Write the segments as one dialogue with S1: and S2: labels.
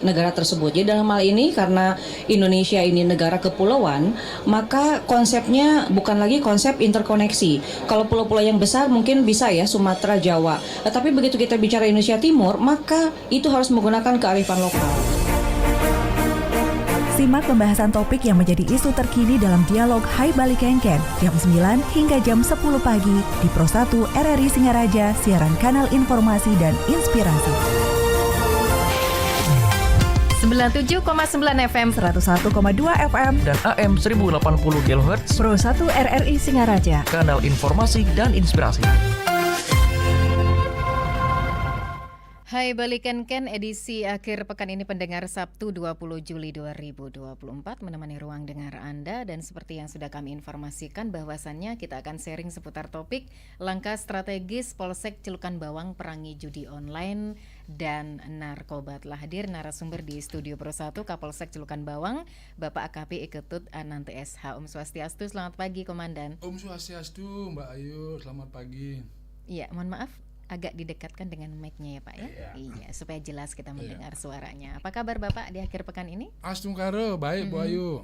S1: negara tersebut. Jadi dalam hal ini karena Indonesia ini negara kepulauan, maka konsepnya bukan lagi konsep interkoneksi. Kalau pulau-pulau yang besar mungkin bisa ya Sumatera, Jawa. Tetapi begitu kita bicara Indonesia Timur, maka itu harus menggunakan kearifan lokal.
S2: Simak pembahasan topik yang menjadi isu terkini dalam dialog Hai Bali Kenken jam 9 hingga jam 10 pagi di Pro 1 RRI Singaraja, siaran kanal informasi dan inspirasi.
S3: 97,9 FM,
S2: 101,2 FM,
S4: dan AM 1080 kHz
S2: Pro 1 RRI Singaraja,
S4: kanal informasi dan inspirasi.
S3: Hai Balikan Ken, edisi akhir pekan ini pendengar Sabtu 20 Juli 2024 menemani ruang dengar Anda, dan seperti yang sudah kami informasikan bahwasannya kita akan sharing seputar topik langkah strategis Polsek Celukan Bawang perangi judi online dan narkoba. Telah hadir narasumber di studio Pro 1 Kapolsek Celukan Bawang, Bapak AKP Iketut Anante SH. Om Swastiastu, selamat pagi Komandan.
S5: Om Swastiastu, Mbak Ayu, selamat pagi.
S3: Iya, mohon maaf agak didekatkan dengan mic-nya ya Pak ya. Iya, supaya jelas kita mendengar suaranya. Apa kabar Bapak di akhir pekan ini?
S5: Astungkaro, baik Bu Ayu.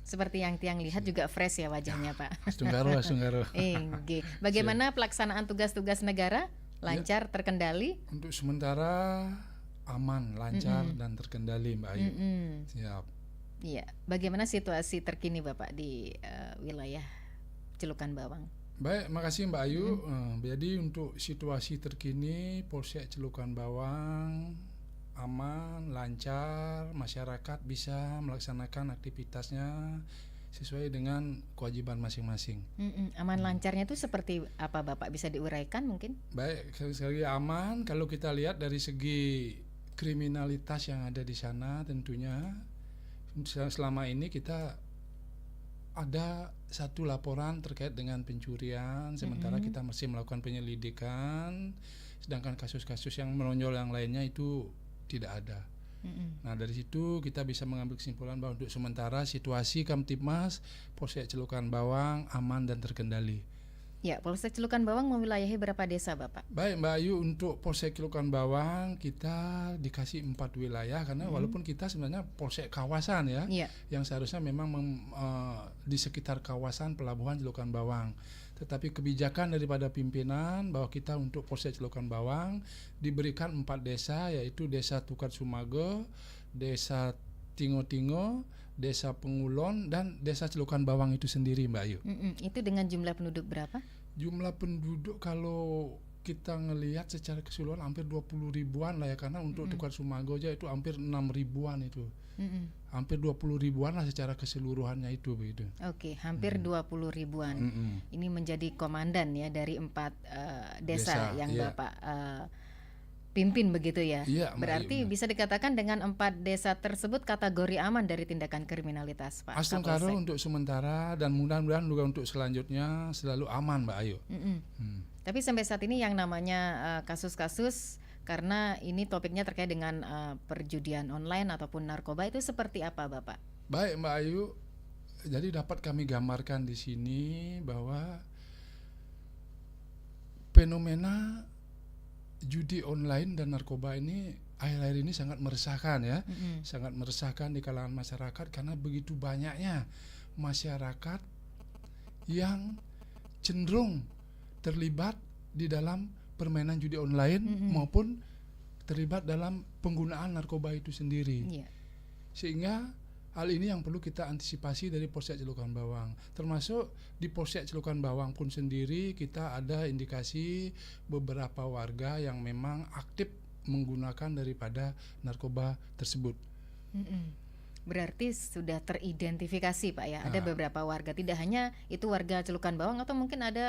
S3: Seperti yang tiang lihat juga fresh ya wajahnya Pak.
S5: Astungkaro.
S3: Bagaimana pelaksanaan tugas-tugas negara? Lancar, terkendali?
S5: Untuk sementara aman, lancar dan terkendali Mbak Ayu. Siap.
S3: Iya, bagaimana situasi terkini Bapak di wilayah Celukan Bawang?
S5: Baik, makasih Mbak Ayu. Jadi untuk situasi terkini Polsek Celukan Bawang aman, lancar, masyarakat bisa melaksanakan aktivitasnya sesuai dengan kewajiban masing-masing.
S3: Aman lancarnya itu seperti apa Bapak, bisa diuraikan mungkin?
S5: Baik, sekali aman kalau kita lihat dari segi kriminalitas yang ada di sana, tentunya selama ini kita ada satu laporan terkait dengan pencurian, sementara kita masih melakukan penyelidikan, sedangkan kasus-kasus yang menonjol yang lainnya itu tidak ada. Nah dari situ kita bisa mengambil kesimpulan bahwa untuk sementara situasi Kamtibmas Polsek Celukan Bawang aman dan terkendali.
S3: Ya, Polsek Celukan Bawang mewilayahi berapa desa Bapak?
S5: Baik Mbak Ayu, untuk Polsek Celukan Bawang kita dikasih 4 wilayah karena walaupun kita sebenarnya Polsek kawasan ya, yang seharusnya memang di sekitar kawasan pelabuhan Celukan Bawang. Tetapi kebijakan daripada pimpinan bahwa kita untuk Polsek Celukan Bawang diberikan 4 desa, yaitu Desa Tukar Sumage, Desa Tingo-Tingo, Desa Pengulon, dan Desa Celukan Bawang itu sendiri Mbak Ayu.
S3: Itu dengan jumlah penduduk berapa?
S5: Jumlah penduduk kalau kita ngelihat secara keseluruhan hampir 20 ribuan lah ya, karena untuk Tukar Sumago aja itu hampir 6 ribuan itu. Hampir 20 ribuan lah secara keseluruhannya itu begitu.
S3: Oke, hampir 20 ribuan. Ini menjadi komandan ya dari 4 desa yang Bapak pimpin begitu ya. Berarti bisa dikatakan dengan 4 desa tersebut kategori aman dari tindakan kriminalitas Pak.
S5: Astungkaro untuk sementara, dan mudah-mudahan juga untuk selanjutnya selalu aman Mbak Ayu.
S3: Tapi sampai saat ini yang namanya kasus-kasus, karena ini topiknya terkait dengan perjudian online ataupun narkoba, itu seperti apa Bapak?
S5: Baik Mbak Ayu, jadi dapat kami gambarkan di sini bahwa fenomena judi online dan narkoba ini akhir-akhir ini sangat meresahkan ya, sangat meresahkan di kalangan masyarakat karena begitu banyaknya masyarakat yang cenderung terlibat di dalam permainan judi online maupun terlibat dalam penggunaan narkoba itu sendiri. Sehingga hal ini yang perlu kita antisipasi dari Polsek Celukan Bawang. Termasuk di Polsek Celukan Bawang pun sendiri kita ada indikasi beberapa warga yang memang aktif menggunakan daripada narkoba tersebut.
S3: Berarti sudah teridentifikasi Pak ya, ada beberapa warga, tidak hanya itu warga Celukan Bawang atau mungkin ada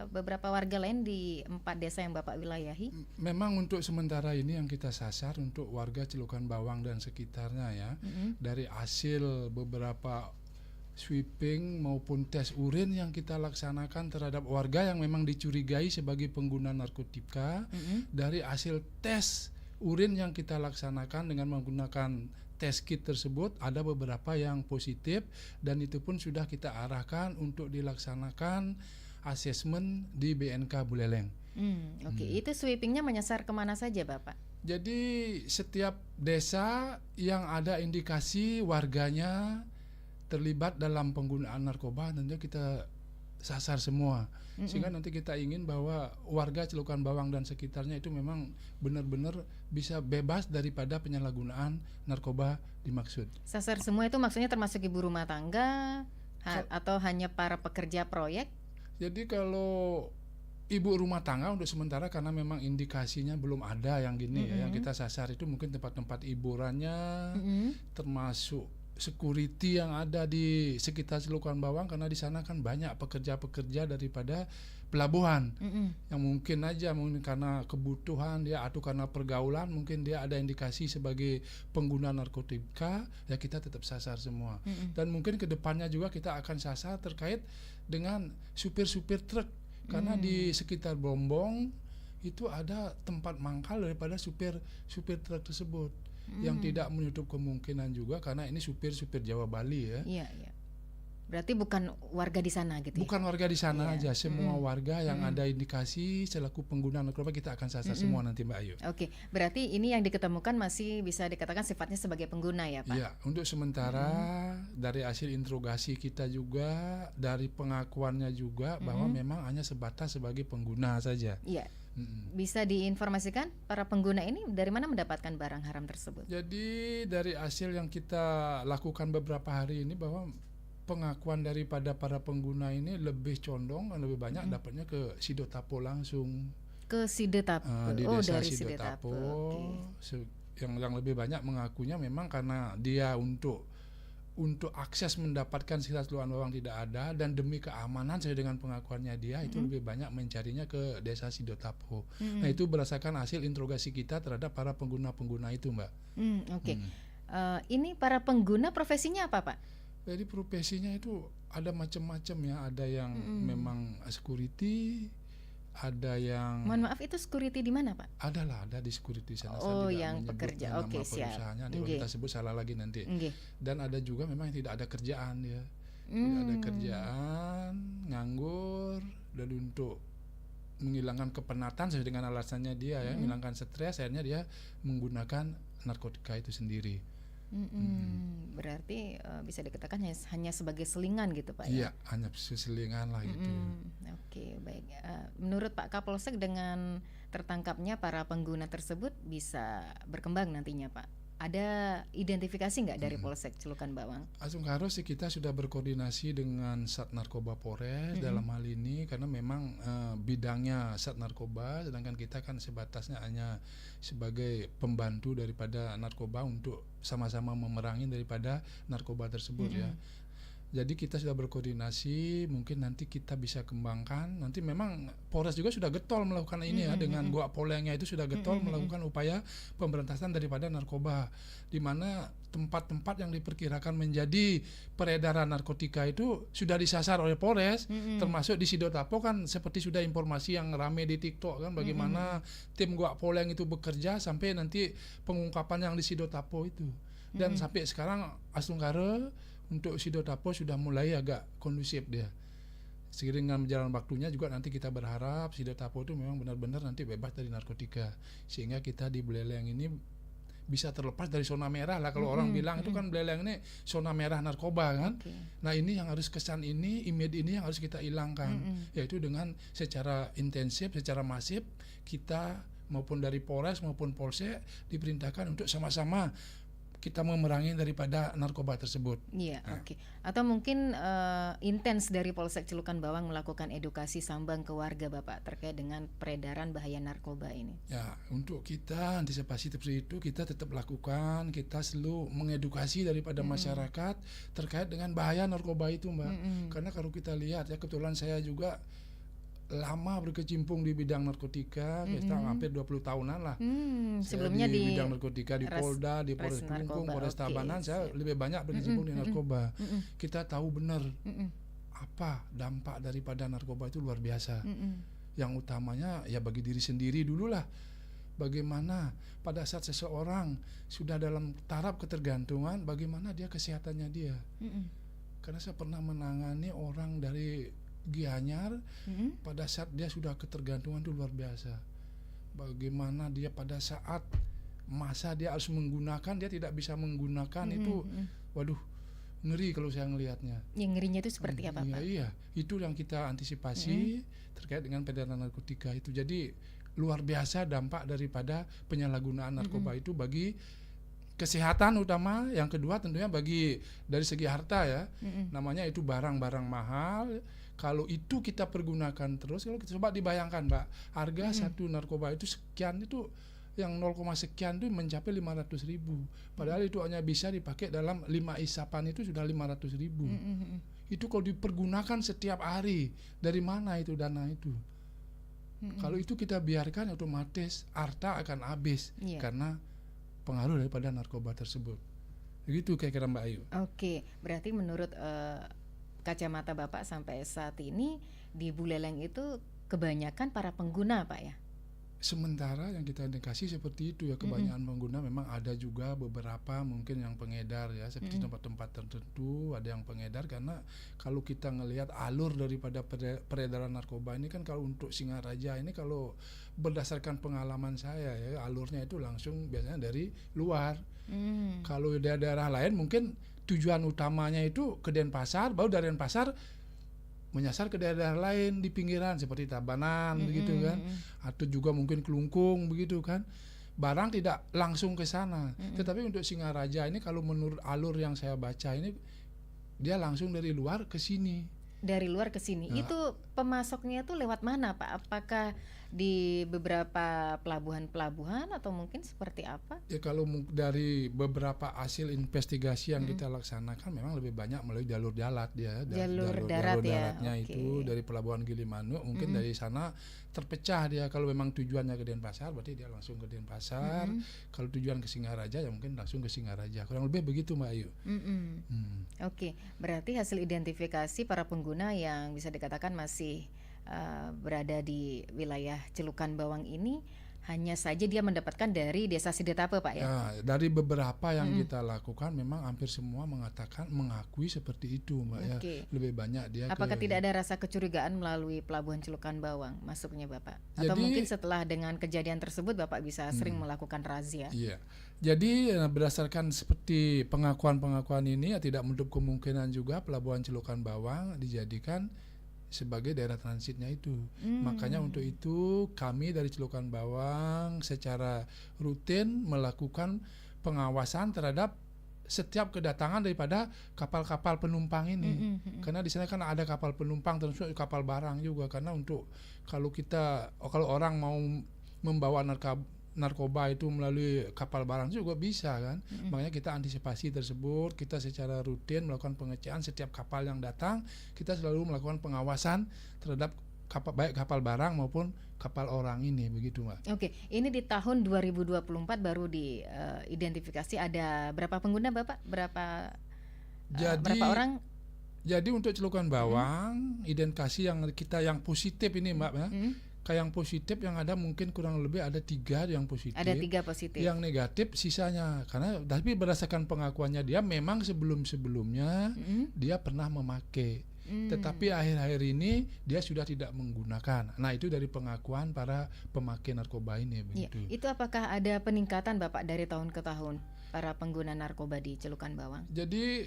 S3: beberapa warga lain di 4 desa yang Bapak wilayahi?
S5: Memang untuk sementara ini yang kita sasar untuk warga Celukan Bawang dan sekitarnya ya. Dari hasil beberapa sweeping maupun tes urin yang kita laksanakan terhadap warga yang memang dicurigai sebagai pengguna narkotika, dari hasil tes urin yang kita laksanakan dengan menggunakan tes kit tersebut ada beberapa yang positif, dan itu pun sudah kita arahkan untuk dilaksanakan asesmen di BNK Buleleng.
S3: Oke, itu sweepingnya menyasar kemana saja Bapak?
S5: Jadi setiap desa yang ada indikasi warganya terlibat dalam penggunaan narkoba, tentu kita sasar semua. Sehingga nanti kita ingin bahwa warga Celukan Bawang dan sekitarnya itu memang benar-benar bisa bebas daripada penyalahgunaan narkoba dimaksud.
S3: Sasar semua itu maksudnya termasuk ibu rumah tangga atau hanya para pekerja proyek?
S5: Jadi kalau ibu rumah tangga untuk sementara karena memang indikasinya belum ada yang gini ya, yang kita sasar itu mungkin tempat-tempat hiburannya, termasuk security yang ada di sekitar Celukan Bawang, karena di sana kan banyak pekerja-pekerja daripada pelabuhan yang mungkin karena kebutuhan dia atau karena pergaulan mungkin dia ada indikasi sebagai pengguna narkotika, ya kita tetap sasar semua. Dan mungkin kedepannya juga kita akan sasar terkait dengan supir-supir truk, karena di sekitar Bombong itu ada tempat mangkal daripada supir truk tersebut. Yang tidak menutup kemungkinan juga karena ini supir-supir Jawa Bali ya.
S3: Iya, iya. Berarti bukan warga di sana gitu ya?
S5: Bukan warga di sana aja, semua warga yang ada indikasi selaku pengguna narkoba kita akan sasar semua nanti Mbak Ayu.
S3: Oke, berarti ini yang diketemukan masih bisa dikatakan sifatnya sebagai pengguna ya Pak?
S5: Iya, untuk sementara dari hasil interogasi kita juga, dari pengakuannya juga bahwa memang hanya sebatas sebagai pengguna saja.
S3: Iya. Bisa diinformasikan para pengguna ini dari mana mendapatkan barang haram tersebut?
S5: Jadi dari hasil yang kita lakukan beberapa hari ini bahwa pengakuan daripada para pengguna ini lebih condong, lebih banyak dapatnya ke Sidotapo langsung.
S3: Ke Sidetapo.
S5: Di desa
S3: Dari
S5: Sidotapo.
S3: Oke.
S5: Yang lebih banyak mengakunya memang karena dia untuk akses mendapatkan sisa Celukan Bawang tidak ada, dan demi keamanan sesuai dengan pengakuannya dia itu lebih banyak mencarinya ke desa Sidotapo. Nah itu berdasarkan hasil interogasi kita terhadap para pengguna-pengguna itu Mbak.
S3: Oke. Ini para pengguna profesinya apa Pak?
S5: Jadi profesinya itu ada macam-macam ya, ada yang memang security, ada yang
S3: Mohon maaf, itu security di mana Pak?
S5: ada di security sana.
S3: Oh,
S5: Saya tidak
S3: yang
S5: menyebut
S3: pekerja.
S5: nama
S3: Oke, siap.
S5: perusahaannya, kalau kita sebut salah lagi nanti. Dan ada juga memang yang tidak ada kerjaan dia. Tidak ada kerjaan, nganggur, dan untuk menghilangkan kepenatan sesuai dengan alasannya dia ya, menghilangkan stres, akhirnya dia menggunakan narkotika itu sendiri.
S3: Berarti bisa dikatakan hanya sebagai selingan gitu Pak ya?
S5: Iya, hanya selingan lah gitu.
S3: Oke, baik. Menurut Pak Kapolsek, dengan tertangkapnya para pengguna tersebut bisa berkembang nantinya Pak? Ada identifikasi nggak dari Polsek Celukan Bawang?
S5: Langsung harus sih kita sudah berkoordinasi dengan Sat Narkoba Polres dalam hal ini, karena memang bidangnya Sat Narkoba, sedangkan kita kan sebatasnya hanya sebagai pembantu daripada narkoba untuk sama-sama memerangi daripada narkoba tersebut ya. Jadi kita sudah berkoordinasi, mungkin nanti kita bisa kembangkan. Nanti memang Polres juga sudah getol melakukan ini ya, dengan Gua Polengnya itu sudah getol melakukan upaya pemberantasan daripada narkoba, di mana tempat-tempat yang diperkirakan menjadi peredaran narkotika itu sudah disasar oleh Polres, termasuk di Sidotapo kan seperti sudah informasi yang rame di TikTok kan, bagaimana tim Gua Poleng itu bekerja sampai nanti pengungkapan yang di Sidotapo itu. Dan sampai sekarang Aslungkare untuk Sidotapo sudah mulai agak kondusif dia. Seiring dengan berjalan waktunya juga nanti kita berharap Sidotapo itu memang benar-benar nanti bebas dari narkotika, sehingga kita di Buleleng ini bisa terlepas dari zona merah lah. Kalau orang bilang itu kan Buleleng ini zona merah narkoba kan. Nah ini yang harus kesan ini, image ini yang harus kita hilangkan, yaitu dengan secara intensif, secara masif kita maupun dari Polres maupun Polsek diperintahkan untuk sama-sama kita memerangi daripada narkoba tersebut.
S3: Iya, oke. Atau mungkin intens dari Polsek Celukan Bawang melakukan edukasi sambang ke warga Bapak terkait dengan peredaran bahaya narkoba ini.
S5: Ya, untuk kita antisipasi seperti itu kita tetap lakukan, kita selalu mengedukasi daripada masyarakat terkait dengan bahaya narkoba itu Mbak. Karena kalau kita lihat ya, kebetulan saya juga lama berkecimpung di bidang narkotika, kita hampir 20 tahunan lah.
S3: Sebelumnya
S5: di bidang narkotika di Polda, di Polres Kelungkung, Polres Tabanan, saya lebih banyak berkecimpung di narkoba. Kita tahu benar apa dampak daripada narkoba itu luar biasa. Yang utamanya ya bagi diri sendiri dulu lah. Bagaimana pada saat seseorang sudah dalam taraf ketergantungan, bagaimana dia kesehatannya dia. Karena saya pernah menangani orang dari Gianyar pada saat dia sudah ketergantungan itu luar biasa. Bagaimana dia pada saat masa dia harus menggunakan, dia tidak bisa menggunakan itu, waduh, ngeri kalau saya ngelihatnya.
S3: Yang ngerinya itu seperti apa, Pak?
S5: Iya, itu yang kita antisipasi terkait dengan peredaran narkotika itu. Jadi luar biasa dampak daripada penyalahgunaan narkoba itu bagi kesehatan utama, yang kedua tentunya bagi dari segi harta ya. Namanya itu barang-barang mahal. Kalau itu kita pergunakan terus, kalau kita coba dibayangkan, Mbak, harga satu narkoba itu sekian, itu yang 0, sekian itu mencapai 500.000. Padahal itu hanya bisa dipakai dalam 5 isapan itu sudah 500.000. Itu kalau dipergunakan setiap hari, dari mana itu dana itu? Kalau itu kita biarkan, otomatis harta akan habis karena pengaruh daripada narkoba tersebut. Begitu kira-kira Mbak Ayu.
S3: Oke, berarti menurut kacamata Bapak sampai saat ini di Buleleng itu kebanyakan para pengguna, Pak ya?
S5: Sementara yang kita indikasi seperti itu ya, kebanyakan pengguna. Memang ada juga beberapa mungkin yang pengedar ya, seperti tempat-tempat tertentu ada yang pengedar, karena kalau kita ngelihat alur daripada peredaran narkoba ini kan, kalau untuk Singaraja ini kalau berdasarkan pengalaman saya ya, alurnya itu langsung biasanya dari luar. Kalau di daerah lain mungkin tujuan utamanya itu ke Denpasar, baru dari Denpasar menyasar ke daerah lain di pinggiran seperti Tabanan begitu kan, atau juga mungkin Kelungkung begitu kan. Barang tidak langsung ke sana. Tetapi untuk Singaraja ini kalau menurut alur yang saya baca ini, dia langsung dari luar ke sini.
S3: Dari luar ke sini.
S5: Nah,
S3: itu pemasoknya itu lewat mana, Pak? Apakah di beberapa pelabuhan-pelabuhan atau mungkin seperti apa?
S5: Ya kalau dari beberapa hasil investigasi yang kita laksanakan, memang lebih banyak melalui jalur darat dia.
S3: Jalur darat ya.
S5: Daratnya itu dari Pelabuhan Gilimanuk, mungkin dari sana terpecah dia. Kalau memang tujuannya ke Denpasar, berarti dia langsung ke Denpasar. Kalau tujuan ke Singaraja, ya mungkin langsung ke Singaraja. Kurang lebih begitu, Mbak Ayu.
S3: Oke, berarti hasil identifikasi para pengguna yang bisa dikatakan masih berada di wilayah Celukan Bawang ini, hanya saja dia mendapatkan dari Desa Sidetape, Pak ya?
S5: Ya, dari beberapa yang kita lakukan memang hampir semua mengakui seperti itu, Mbak ya. Lebih banyak dia.
S3: Apakah tidak ada rasa kecurigaan melalui Pelabuhan Celukan Bawang masuknya Bapak? Atau
S5: Jadi,
S3: mungkin setelah dengan kejadian tersebut Bapak bisa sering melakukan razia?
S5: Iya. Jadi berdasarkan seperti pengakuan-pengakuan ini, ya tidak menutup kemungkinan juga Pelabuhan Celukan Bawang dijadikan sebagai daerah transitnya itu. Makanya untuk itu kami dari Celukan Bawang secara rutin melakukan pengawasan terhadap setiap kedatangan daripada kapal-kapal penumpang ini. Karena di sana kan ada kapal penumpang termasuk kapal barang juga, karena untuk kalau orang mau membawa narkoba itu melalui kapal barang juga bisa kan. Makanya kita antisipasi tersebut, kita secara rutin melakukan pengecekan setiap kapal yang datang, kita selalu melakukan pengawasan terhadap baik kapal barang maupun kapal orang ini, begitu Mbak.
S3: Oke, ini di tahun 2024 baru diidentifikasi ada berapa pengguna Bapak? Berapa orang?
S5: Jadi untuk Celukan Bawang, identifikasi yang positif ini Mbak ya. Kayak yang positif yang ada mungkin kurang lebih ada 3 yang positif.
S3: Ada 3 positif.
S5: Yang negatif sisanya. Karena tapi berdasarkan pengakuannya dia memang sebelumnya dia pernah memakai. Tetapi akhir-akhir ini dia sudah tidak menggunakan. Nah, itu dari pengakuan para pemakai narkoba ini begitu.
S3: Ya, itu apakah ada peningkatan Bapak dari tahun ke tahun para pengguna narkoba di Celukan Bawang?
S5: Jadi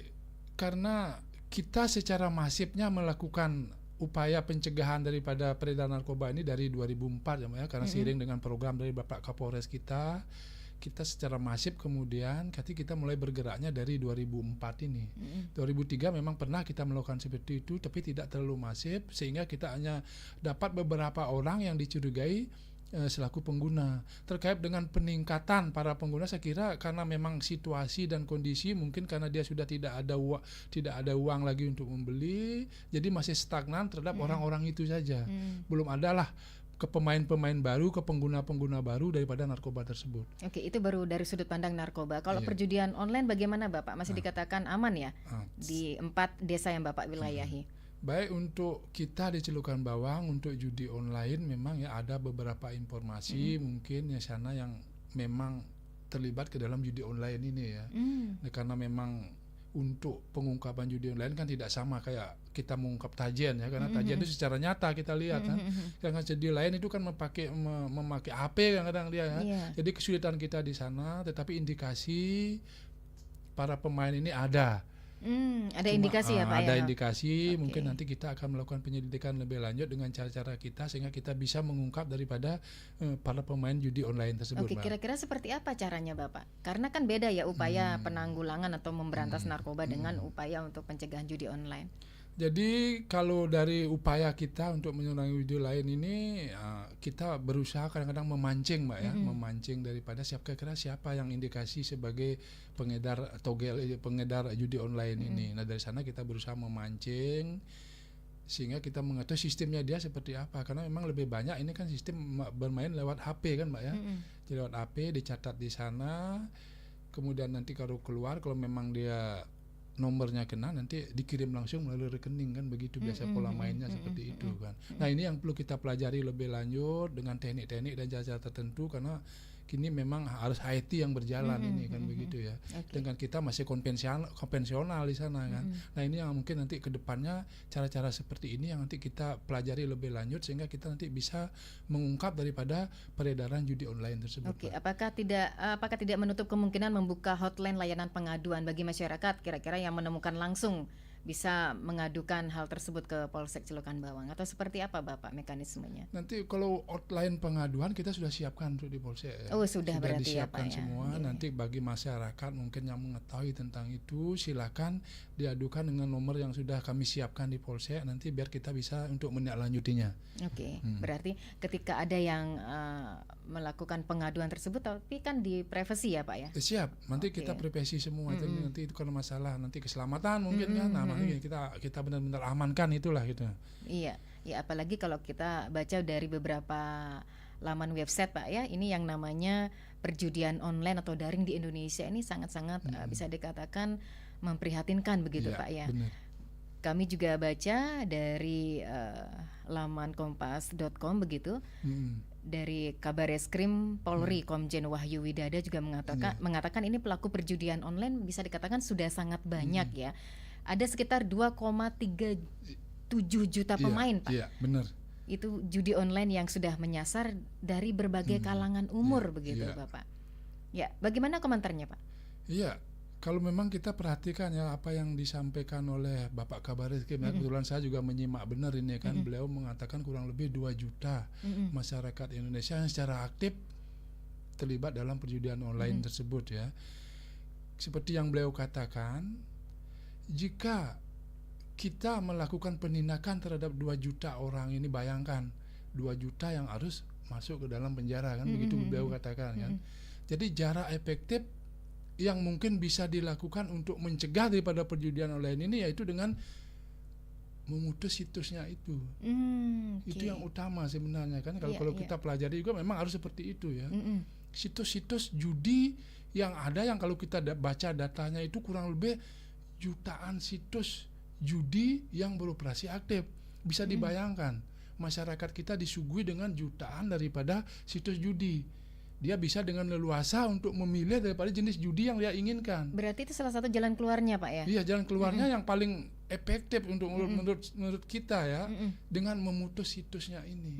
S5: karena kita secara masifnya melakukan upaya pencegahan daripada peredaran narkoba ini dari 2004 ya, karena seiring dengan program dari Bapak Kapolres kita secara masif kemudian kita mulai bergeraknya dari 2004 ini. 2003 memang pernah kita melakukan seperti itu, tapi tidak terlalu masif sehingga kita hanya dapat beberapa orang yang dicurigai selaku pengguna. Terkait dengan peningkatan para pengguna, saya kira karena memang situasi dan kondisi, mungkin karena dia sudah tidak ada uang lagi untuk membeli, jadi masih stagnan terhadap orang-orang itu saja. Belum adalah ke pemain-pemain baru, ke pengguna-pengguna baru daripada narkoba tersebut.
S3: Oke, itu baru dari sudut pandang narkoba. Kalau perjudian online bagaimana Bapak? Masih dikatakan aman ya di 4 desa yang Bapak wilayahi?
S5: Baik, untuk kita di Celukan Bawang untuk judi online memang ya ada beberapa informasi mungkin ya sana yang memang terlibat ke dalam judi online ini ya. Karena memang untuk pengungkapan judi online kan tidak sama kayak kita mengungkap tajian ya, karena tajian itu secara nyata kita lihat kan. Karena judi lain itu kan memakai HP kadang-kadang dia ya.
S3: Iya.
S5: Jadi kesulitan kita di sana, tetapi indikasi para pemain ini ada.
S3: Ada indikasi ya Pak
S5: Ada
S3: ya?
S5: indikasi,
S3: Oke.
S5: mungkin nanti kita akan melakukan penyelidikan lebih lanjut dengan cara-cara kita sehingga kita bisa mengungkap daripada para pemain judi online tersebut.
S3: Oke,
S5: Mbak.
S3: kira-kira seperti apa caranya Bapak? Karena kan beda ya upaya penanggulangan atau memberantas narkoba dengan upaya untuk pencegahan judi online.
S5: Jadi kalau dari upaya kita untuk mengurangi judi lain ini, kita berusaha kadang-kadang memancing, Mbak ya, memancing daripada kira-kira siapa yang indikasi sebagai pengedar pengedar judi online ini. Nah dari sana kita berusaha memancing sehingga kita mengetahui sistemnya dia seperti apa, karena memang lebih banyak ini kan sistem bermain lewat HP kan, Mbak ya. Jadi lewat HP dicatat di sana, kemudian nanti kalau keluar kalau memang dia nomornya kena nanti dikirim langsung melalui rekening kan, begitu biasa pola mainnya seperti itu kan. Nah ini yang perlu kita pelajari lebih lanjut dengan teknik-teknik dan cara-cara tertentu, karena kini memang harus IT yang berjalan ini kan begitu ya. Dengan kita masih konvensional di sana kan. Nah ini yang mungkin nanti ke depannya cara-cara seperti ini yang nanti kita pelajari lebih lanjut sehingga kita nanti bisa mengungkap daripada peredaran judi online tersebut.
S3: Oke,
S5: Pak.
S3: apakah tidak menutup kemungkinan membuka hotline layanan pengaduan bagi masyarakat kira-kira yang menemukan langsung bisa mengadukan hal tersebut ke Polsek Celukan Bawang, atau seperti apa Bapak mekanismenya?
S5: Nanti kalau hotline pengaduan kita sudah siapkan untuk di Polsek ya.
S3: Oh, sudah berarti ya,
S5: disiapkan
S3: Pak, ya.
S5: semua.
S3: Iya.
S5: Nanti bagi masyarakat mungkin yang mengetahui tentang itu silakan diadukan dengan nomor yang sudah kami siapkan di Polsek, nanti biar kita bisa untuk menindaklanjutinya.
S3: Oke, berarti ketika ada yang melakukan pengaduan tersebut, tapi kan di privasi ya Pak ya?
S5: Siap, nanti
S3: Oke.
S5: kita privasi semua. Nanti itu kalau masalah nanti keselamatan mungkin kan, nah makanya kita benar-benar amankan itulah gitu.
S3: Iya, ya apalagi kalau kita baca dari beberapa laman website Pak ya, ini yang namanya perjudian online atau daring di Indonesia ini sangat-sangat bisa dikatakan memprihatinkan begitu
S5: Iya,
S3: Pak ya.
S5: benar.
S3: Kami juga baca dari laman kompas.com begitu. Dari Kabareskrim Polri Komjen Wahyu Widada juga mengatakan ini pelaku perjudian online bisa dikatakan sudah sangat banyak ya. Ada sekitar 2,37 juta pemain Pak.
S5: Iya, benar.
S3: Itu judi online yang sudah menyasar dari berbagai kalangan umur begitu
S5: iya.
S3: Bapak. Ya, bagaimana komentarnya Pak?
S5: Iya, kalau memang kita perhatikan ya apa yang disampaikan oleh Bapak Kabareskrim, kebetulan saya juga menyimak benar ini kan, beliau mengatakan kurang lebih 2 juta masyarakat Indonesia yang secara aktif terlibat dalam perjudian online tersebut ya. Seperti yang beliau katakan, jika kita melakukan penindakan terhadap 2 juta orang ini, bayangkan 2 juta yang harus masuk ke dalam penjara kan, begitu beliau katakan kan. Jadi jarak efektif yang mungkin bisa dilakukan untuk mencegah daripada perjudian online ini yaitu dengan memutus situsnya itu. Itu yang utama sebenarnya kan. Kalau kita pelajari juga memang harus seperti itu ya. Situs-situs judi yang ada, yang kalau kita baca datanya itu kurang lebih jutaan situs judi yang beroperasi aktif. Bisa dibayangkan masyarakat kita disuguhi dengan jutaan daripada situs judi. Dia bisa dengan leluasa untuk memilih daripada jenis judi yang dia inginkan.
S3: Berarti itu salah satu jalan keluarnya Pak ya?
S5: Iya, jalan keluarnya yang paling efektif untuk menurut kita ya, dengan memutus situsnya ini.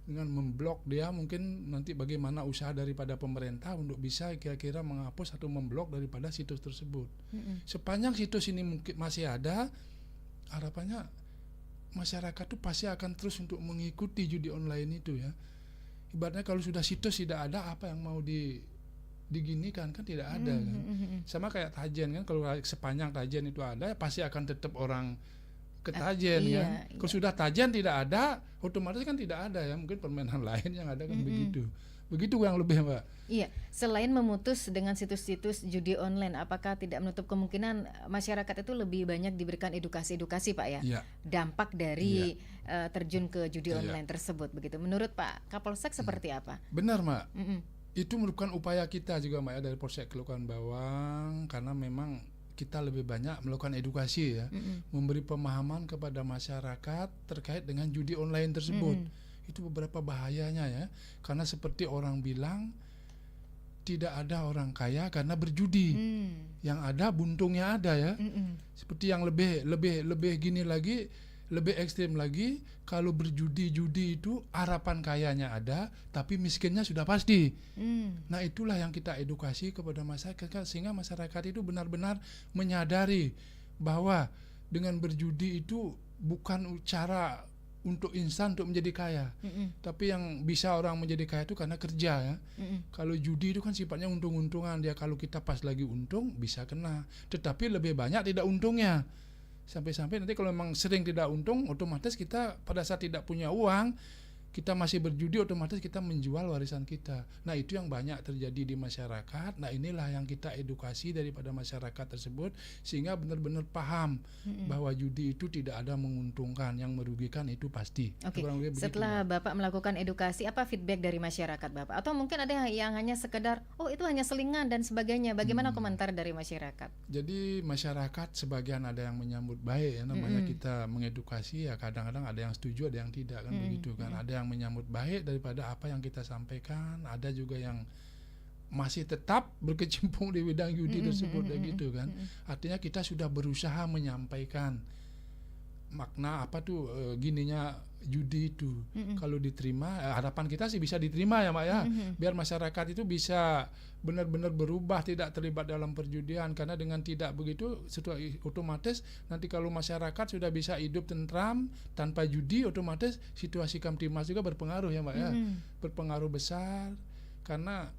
S5: Dengan memblok dia, mungkin nanti bagaimana usaha daripada pemerintah untuk bisa kira-kira menghapus atau memblok daripada situs tersebut. Sepanjang situs ini mungkin masih ada, harapannya masyarakat tuh pasti akan terus untuk mengikuti judi online itu ya. Ibaratnya kalau sudah situs tidak ada, apa yang mau diginikan kan tidak ada kan. Sama kayak tajian kan, kalau sepanjang tajian itu ada pasti akan tetap orang ke tajian
S3: iya,
S5: kan. Kalau sudah tajian tidak ada, otomatis kan tidak ada ya, mungkin permainan lain yang ada kan begitu. Begitu yang lebih Mbak.
S3: Iya, selain memutus dengan situs-situs judi online, apakah tidak menutup kemungkinan masyarakat itu lebih banyak diberikan edukasi-edukasi Pak ya?
S5: Iya.
S3: Dampak dari terjun ke judi online tersebut begitu. Menurut Pak Kapolsek seperti apa?
S5: Benar Mbak. Itu merupakan upaya kita juga Mbak ya, dari Polsek Celukan Bawang, karena memang kita lebih banyak melakukan edukasi ya, memberi pemahaman kepada masyarakat terkait dengan judi online tersebut. Itu beberapa bahayanya ya, karena seperti orang bilang, tidak ada orang kaya karena berjudi. Yang ada buntungnya ada ya. Seperti yang lebih gini lagi, lebih ekstrim lagi, kalau berjudi-judi itu harapan kayanya ada, tapi miskinnya sudah pasti. Nah itulah yang kita edukasi kepada masyarakat, sehingga masyarakat itu benar-benar menyadari bahwa dengan berjudi itu bukan cara untuk instan untuk menjadi kaya, tapi yang bisa orang menjadi kaya itu karena kerja ya. Kalau judi itu kan sifatnya untung-untungan, dia kalau kita pas lagi untung bisa kena, tetapi lebih banyak tidak untungnya. Sampai-sampai nanti kalau memang sering tidak untung, otomatis kita pada saat tidak punya uang, kita masih berjudi, otomatis kita menjual warisan kita. Nah itu yang banyak terjadi di masyarakat. Nah inilah yang kita edukasi daripada masyarakat tersebut, sehingga benar-benar paham bahwa judi itu tidak ada menguntungkan, yang merugikan itu pasti.
S3: Oke,
S5: Kurang lebih begitu,
S3: setelah
S5: Mbak.
S3: Bapak melakukan edukasi, apa feedback dari masyarakat Bapak? Atau mungkin ada yang hanya sekedar, oh itu hanya selingan dan sebagainya. Bagaimana komentar dari masyarakat?
S5: Jadi masyarakat sebagian ada yang menyambut baik ya, namanya kita mengedukasi ya, kadang-kadang ada yang setuju, ada yang tidak kan begitu kan. Ada yang menyambut baik daripada apa yang kita sampaikan, ada juga yang masih tetap berkecimpung di bidang judi tersebut gitu kan. Artinya kita sudah berusaha menyampaikan makna apa tuh gininya judi itu. Kalau diterima, harapan kita sih bisa diterima ya Mbak ya, biar masyarakat itu bisa benar-benar berubah, tidak terlibat dalam perjudian. Karena dengan tidak begitu, otomatis nanti kalau masyarakat sudah bisa hidup tentram tanpa judi, otomatis situasi Kamtimas juga berpengaruh ya Mbak ya, berpengaruh besar. Karena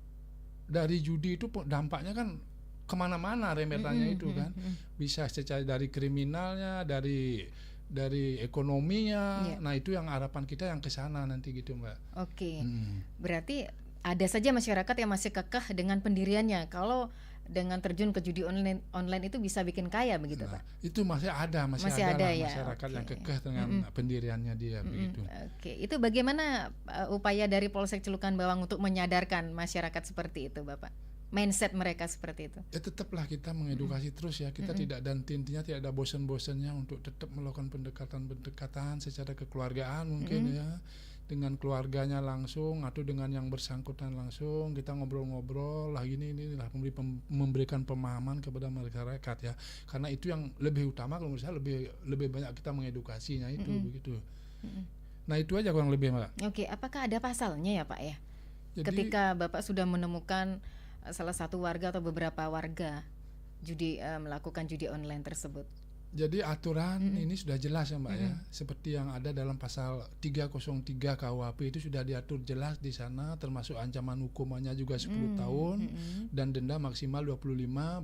S5: dari judi itu dampaknya kan kemana-mana remetannya itu kan, bisa secara dari kriminalnya, dari ekonominya. Nah itu yang harapan kita yang ke sana nanti gitu Mbak.
S3: Oke. Berarti ada saja masyarakat yang masih kekeh dengan pendiriannya. Kalau dengan terjun ke judi online itu bisa bikin kaya begitu Pak?
S5: Itu masih ada lah
S3: ya?
S5: masyarakat yang kekeh dengan pendiriannya dia begitu.
S3: Oke. Itu bagaimana upaya dari Polsek Celukan Bawang untuk menyadarkan masyarakat seperti itu Bapak? Mindset mereka seperti itu.
S5: Ya tetaplah kita mengedukasi terus ya. Kita tidak, dan intinya tidak ada bosan-bosannya untuk tetap melakukan pendekatan secara kekeluargaan mungkin ya, dengan keluarganya langsung atau dengan yang bersangkutan langsung. Kita ngobrol-ngobrol lah, inilah memberikan pemahaman kepada masyarakat ya. Karena itu yang lebih utama kalau menurut saya, lebih banyak kita mengedukasinya itu begitu. Nah itu aja kurang lebih Mbak.
S3: Oke, apakah ada pasalnya ya Pak ya?
S5: Jadi,
S3: ketika Bapak sudah menemukan salah satu warga atau beberapa warga melakukan judi online tersebut.
S5: Jadi aturan ini sudah jelas ya Mbak ya, seperti yang ada dalam pasal 303 KUHP itu sudah diatur jelas di sana, termasuk ancaman hukumannya juga 10 tahun dan denda maksimal 25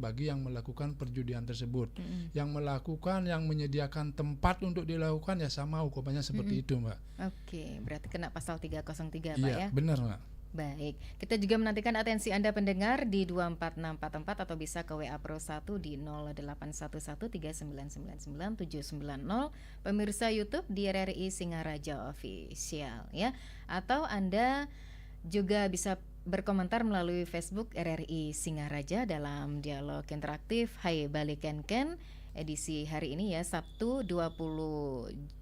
S5: bagi yang melakukan perjudian tersebut. Yang melakukan, yang menyediakan tempat untuk dilakukan ya sama hukumannya seperti itu Mbak.
S3: Oke, berarti kena pasal 303 Pak
S5: ya? Iya, benar Mbak.
S3: Baik, kita juga menantikan atensi Anda pendengar di 24644 atau bisa ke WA Pro 1 di 081139999790, pemirsa YouTube di RRI Singaraja Official ya. Atau Anda juga bisa berkomentar melalui Facebook RRI Singaraja dalam dialog interaktif Hai Balikenken edisi hari ini ya, Sabtu 20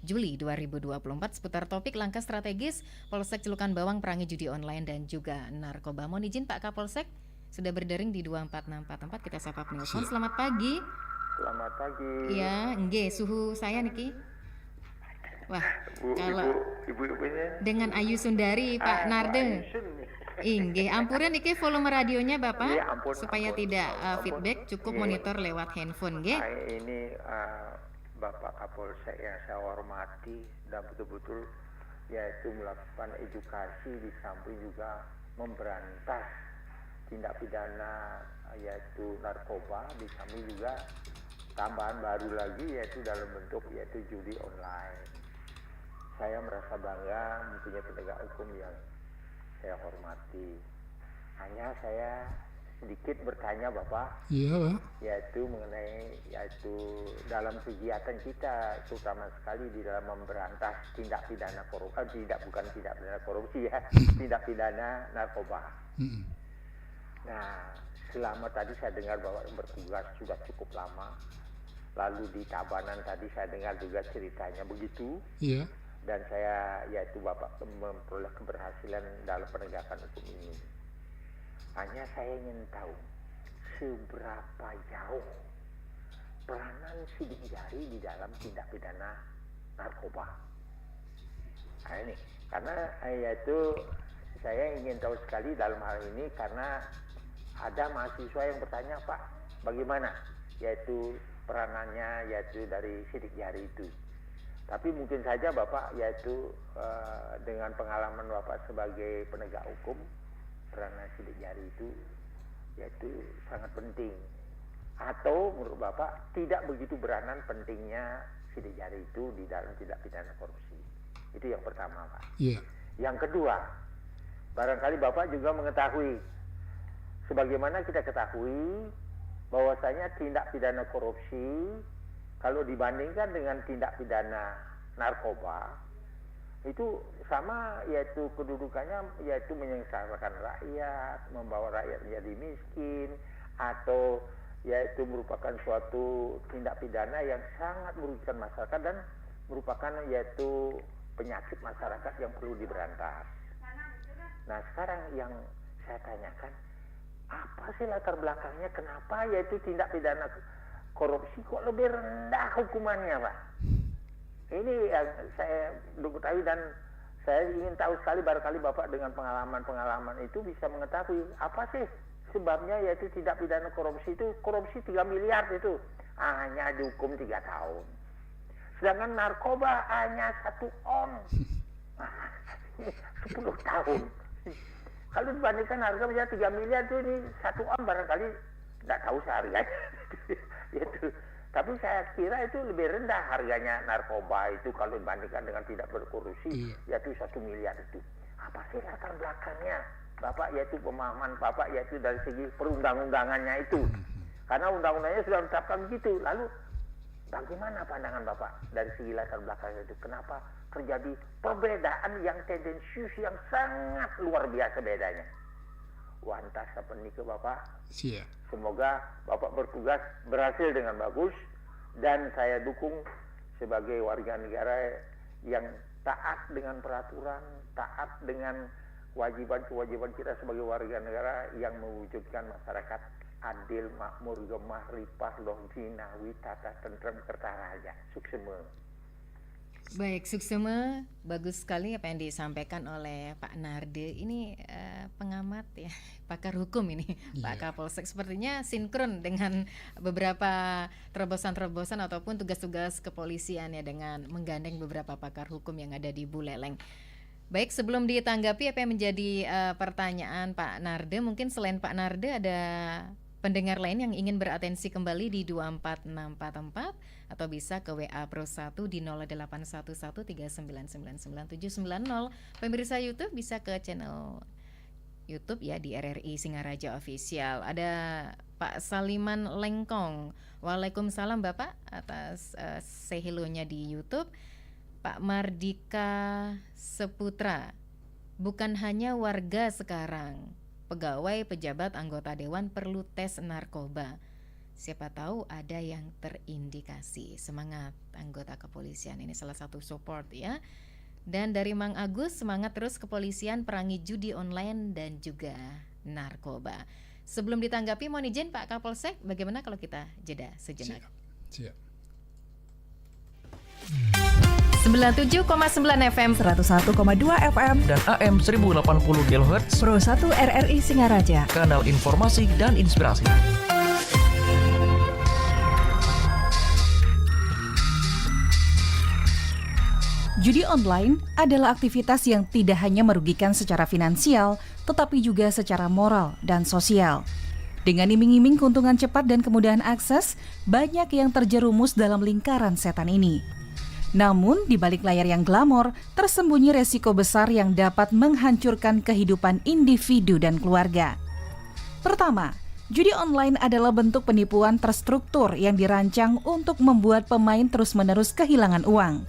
S3: Juli 2024 seputar topik langkah strategis Polsek Celukan Bawang perangi judi online dan juga narkoba. Mohon izin Pak Kapolsek sudah berdering di 24644, kita sapa penelpon. Selamat pagi.
S6: Selamat pagi.
S3: Ya, nggih, suhu saya niki. Wah, kalau
S6: ibu-ibunya
S3: dengan Ayu Sundari Pak Narde. Inggih, ampura niki volume radionya Bapak
S6: ya, ampun,
S3: supaya tidak feedback, cukup monitor lewat handphone nggih.
S6: Ini Bapak Kapolsek yang saya hormati dan betul-betul yaitu melakukan edukasi di samping juga memberantas tindak pidana yaitu narkoba, di samping juga tambahan baru lagi yaitu dalam bentuk yaitu judi online. Saya merasa bangga mempunyai penegak hukum yang saya hormati. Hanya saya sedikit bertanya Bapak,
S5: Iya Pak.
S6: yaitu mengenai dalam kegiatan kita, terutama sekali di dalam memberantas tindak pidana korupsi, bukan tindak pidana korupsi ya, tindak pidana narkoba. Nah, selama tadi saya dengar bahwa bertugas sudah cukup lama, lalu di Tabanan tadi saya dengar juga ceritanya begitu.
S5: Iya.
S6: Dan saya yaitu Bapak memperoleh keberhasilan dalam penegakan hukum ini. Hanya saya ingin tahu seberapa jauh peranan sidik jari di dalam tindak pidana narkoba. Nah, ini karena yaitu saya ingin tahu sekali dalam hal ini karena ada mahasiswa yang bertanya, Pak, bagaimana yaitu peranannya yaitu dari sidik jari itu. Tapi mungkin saja Bapak yaitu dengan pengalaman Bapak sebagai penegak hukum, peranan sidik jari itu yaitu sangat penting. Atau menurut Bapak tidak begitu beranan pentingnya sidik jari itu di dalam tindak pidana korupsi. Itu yang pertama, Pak.
S5: Iya.
S6: Yang kedua, barangkali Bapak juga mengetahui, sebagaimana kita ketahui bahwasanya tindak pidana korupsi kalau dibandingkan dengan tindak pidana narkoba itu sama, yaitu kedudukannya yaitu menyengsarakan rakyat, membawa rakyat menjadi miskin, atau yaitu merupakan suatu tindak pidana yang sangat merugikan masyarakat dan merupakan yaitu penyakit masyarakat yang perlu diberantas. Nah, sekarang yang saya tanyakan, apa sih latar belakangnya kenapa yaitu tindak pidana korupsi kok lebih rendah hukumannya, Pak? Ini yang saya ketahui dan saya ingin tahu sekali, barangkali Bapak dengan pengalaman-pengalaman itu bisa mengetahui apa sih sebabnya yaitu tindak pidana korupsi itu, korupsi 3 miliar itu hanya dihukum 3 tahun. Sedangkan narkoba hanya 1 on. 10 tahun. Kalau dibandingkan harga misalnya 3 miliar itu, ini 1 on barangkali tidak tahu seharganya. Itu. Tapi saya kira itu lebih rendah harganya narkoba itu kalau dibandingkan dengan tidak berkorupsi, yaitu 1 miliar itu. Apa sih latar belakangnya, Bapak, yaitu pemahaman Bapak yaitu dari segi perundang-undangannya itu? Karena undang-undangnya sudah menetapkan begitu. Lalu bagaimana pandangan Bapak dari segi latar belakangnya itu? Kenapa terjadi perbedaan yang tendensius yang sangat luar biasa bedanya? Wantas apa nih ke Bapak?
S5: Siap.
S6: Semoga Bapak bertugas berhasil dengan bagus dan saya dukung sebagai warga negara yang taat dengan peraturan, taat dengan kewajiban-kewajiban kita sebagai warga negara yang mewujudkan masyarakat adil, makmur, gemah, ripah, lohjina, witata, tentrem, kertaraja. Suksema.
S3: Baik, Suksema, bagus sekali apa yang disampaikan oleh Pak Narde. Ini pengamat ya, pakar hukum ini, Pak Kapolsek. Sepertinya sinkron dengan beberapa terobosan-terobosan ataupun tugas-tugas kepolisian ya, dengan menggandeng beberapa pakar hukum yang ada di Buleleng. Baik, sebelum ditanggapi apa yang menjadi pertanyaan Pak Narde, mungkin selain Pak Narde ada pendengar lain yang ingin beratensi kembali di 24644 atau bisa ke WA Pro 1 di 081139999790. Pemirsa YouTube bisa ke channel YouTube ya di RRI Singaraja Official. Ada Pak Saliman Lengkong. Waalaikumsalam Bapak atas say hello-nya di YouTube. Pak Mardika Seputra. Bukan hanya warga sekarang, pegawai, pejabat, anggota dewan perlu tes narkoba. Siapa tahu ada yang terindikasi. Semangat anggota kepolisian, ini salah satu support ya. Dan dari Mang Agus, semangat terus kepolisian perangi judi online dan juga narkoba. Sebelum ditanggapi, mohon izin Pak Kapolsek, bagaimana kalau kita jeda sejenak?
S5: Siap.
S3: 97,9 FM,
S2: 101,2 FM,
S4: dan AM 1080 kHz,
S2: Pro 1 RRI Singaraja,
S4: kanal informasi dan inspirasi.
S2: Judi online adalah aktivitas yang tidak hanya merugikan secara finansial, tetapi juga secara moral dan sosial. Dengan iming-iming keuntungan cepat dan kemudahan akses, banyak yang terjerumus dalam lingkaran setan ini. Namun, di balik layar yang glamor, tersembunyi resiko besar yang dapat menghancurkan kehidupan individu dan keluarga. Pertama, judi online adalah bentuk penipuan terstruktur yang dirancang untuk membuat pemain terus-menerus kehilangan uang.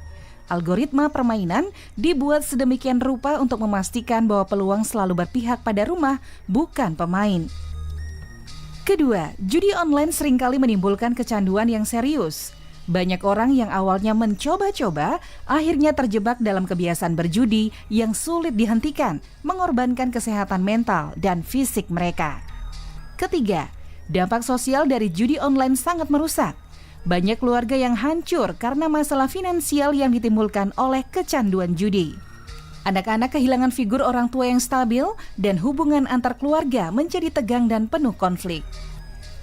S2: Algoritma permainan dibuat sedemikian rupa untuk memastikan bahwa peluang selalu berpihak pada rumah, bukan pemain. Kedua, judi online seringkali menimbulkan kecanduan yang serius. Banyak orang yang awalnya mencoba-coba, akhirnya terjebak dalam kebiasaan berjudi yang sulit dihentikan, mengorbankan kesehatan mental dan fisik mereka. Ketiga, dampak sosial dari judi online sangat merusak. Banyak keluarga yang hancur karena masalah finansial yang ditimbulkan oleh kecanduan judi. Anak-anak kehilangan figur orang tua yang stabil dan hubungan antar keluarga menjadi tegang dan penuh konflik.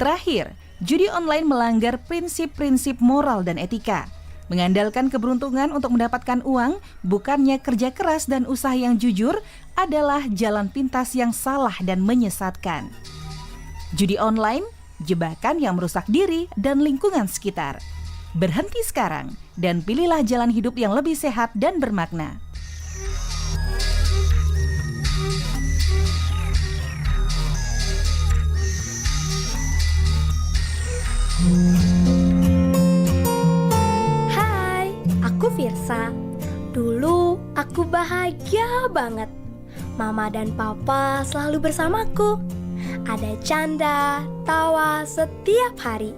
S2: Terakhir, judi online melanggar prinsip-prinsip moral dan etika. Mengandalkan keberuntungan untuk mendapatkan uang, bukannya kerja keras dan usaha yang jujur, adalah jalan pintas yang salah dan menyesatkan. Judi online, jebakan yang merusak diri dan lingkungan sekitar. Berhenti sekarang dan pilihlah jalan hidup yang lebih sehat dan bermakna.
S7: Hai, aku Firsa. Dulu aku bahagia banget. Mama dan papa selalu bersamaku. Ada canda, tawa setiap hari.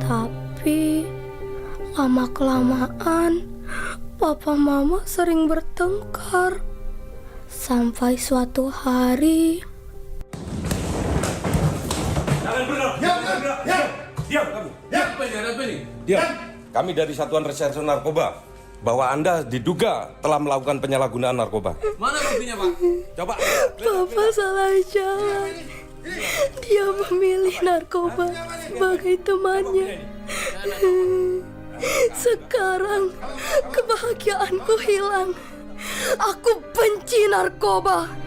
S7: Tapi lama-kelamaan papa mama sering bertengkar. Sampai suatu hari
S8: Diam. Kami dari Satuan Reserse Narkoba bahwa Anda diduga telah melakukan penyalahgunaan narkoba.
S9: Mana buktinya, Pak?
S8: Coba.
S7: papa salah jalan. Dia memilih narkoba sebagai temannya. Sekarang kebahagiaanku hilang. Aku benci narkoba.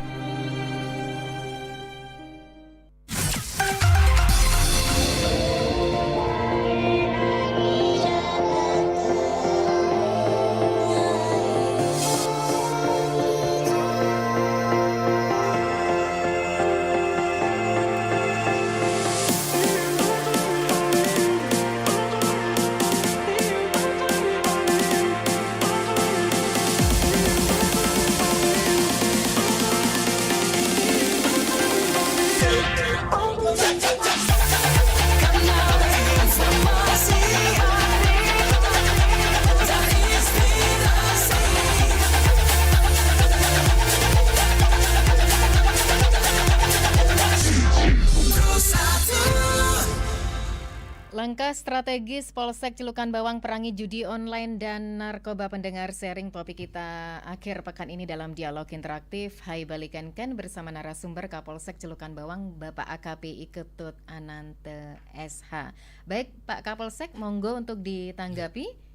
S3: Langkah strategis Polsek Celukan Bawang perangi judi online dan narkoba. Pendengar, sharing topik kita akhir pekan ini dalam dialog interaktif Hai Balikan Ken bersama narasumber Kapolsek Celukan Bawang Bapak AKP Ketut Anante SH. Baik Pak Kapolsek, monggo untuk ditanggapi.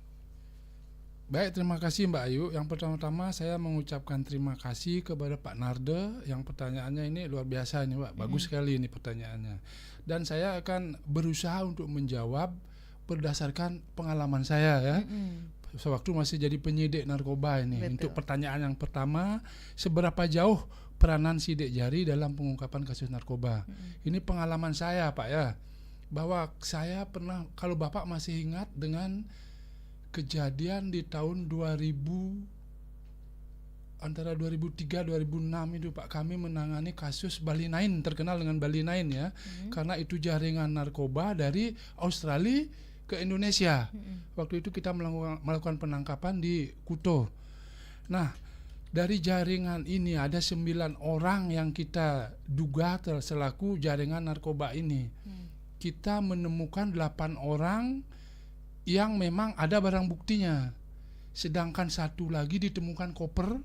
S5: Baik, terima kasih Mbak Ayu. Yang pertama-tama saya mengucapkan terima kasih kepada Pak Narde. Yang pertanyaannya ini luar biasa ini Pak, bagus sekali ini pertanyaannya. Dan saya akan berusaha untuk menjawab berdasarkan pengalaman saya ya. Sewaktu masih jadi penyidik narkoba ini.
S3: Betul.
S5: Untuk pertanyaan yang pertama, seberapa jauh peranan sidik jari dalam pengungkapan kasus narkoba? Ini pengalaman saya Pak ya. Bahwa saya pernah, kalau Bapak masih ingat dengan kejadian di tahun 2000 antara 2003-2006 itu Pak, kami menangani kasus Bali 9, terkenal dengan Bali 9 ya, karena itu jaringan narkoba dari Australia ke Indonesia. Waktu itu kita melakukan penangkapan di Kuto. Nah, dari jaringan ini ada 9 orang yang kita duga selaku jaringan narkoba ini. Kita menemukan 8 orang yang memang ada barang buktinya, sedangkan satu lagi ditemukan koper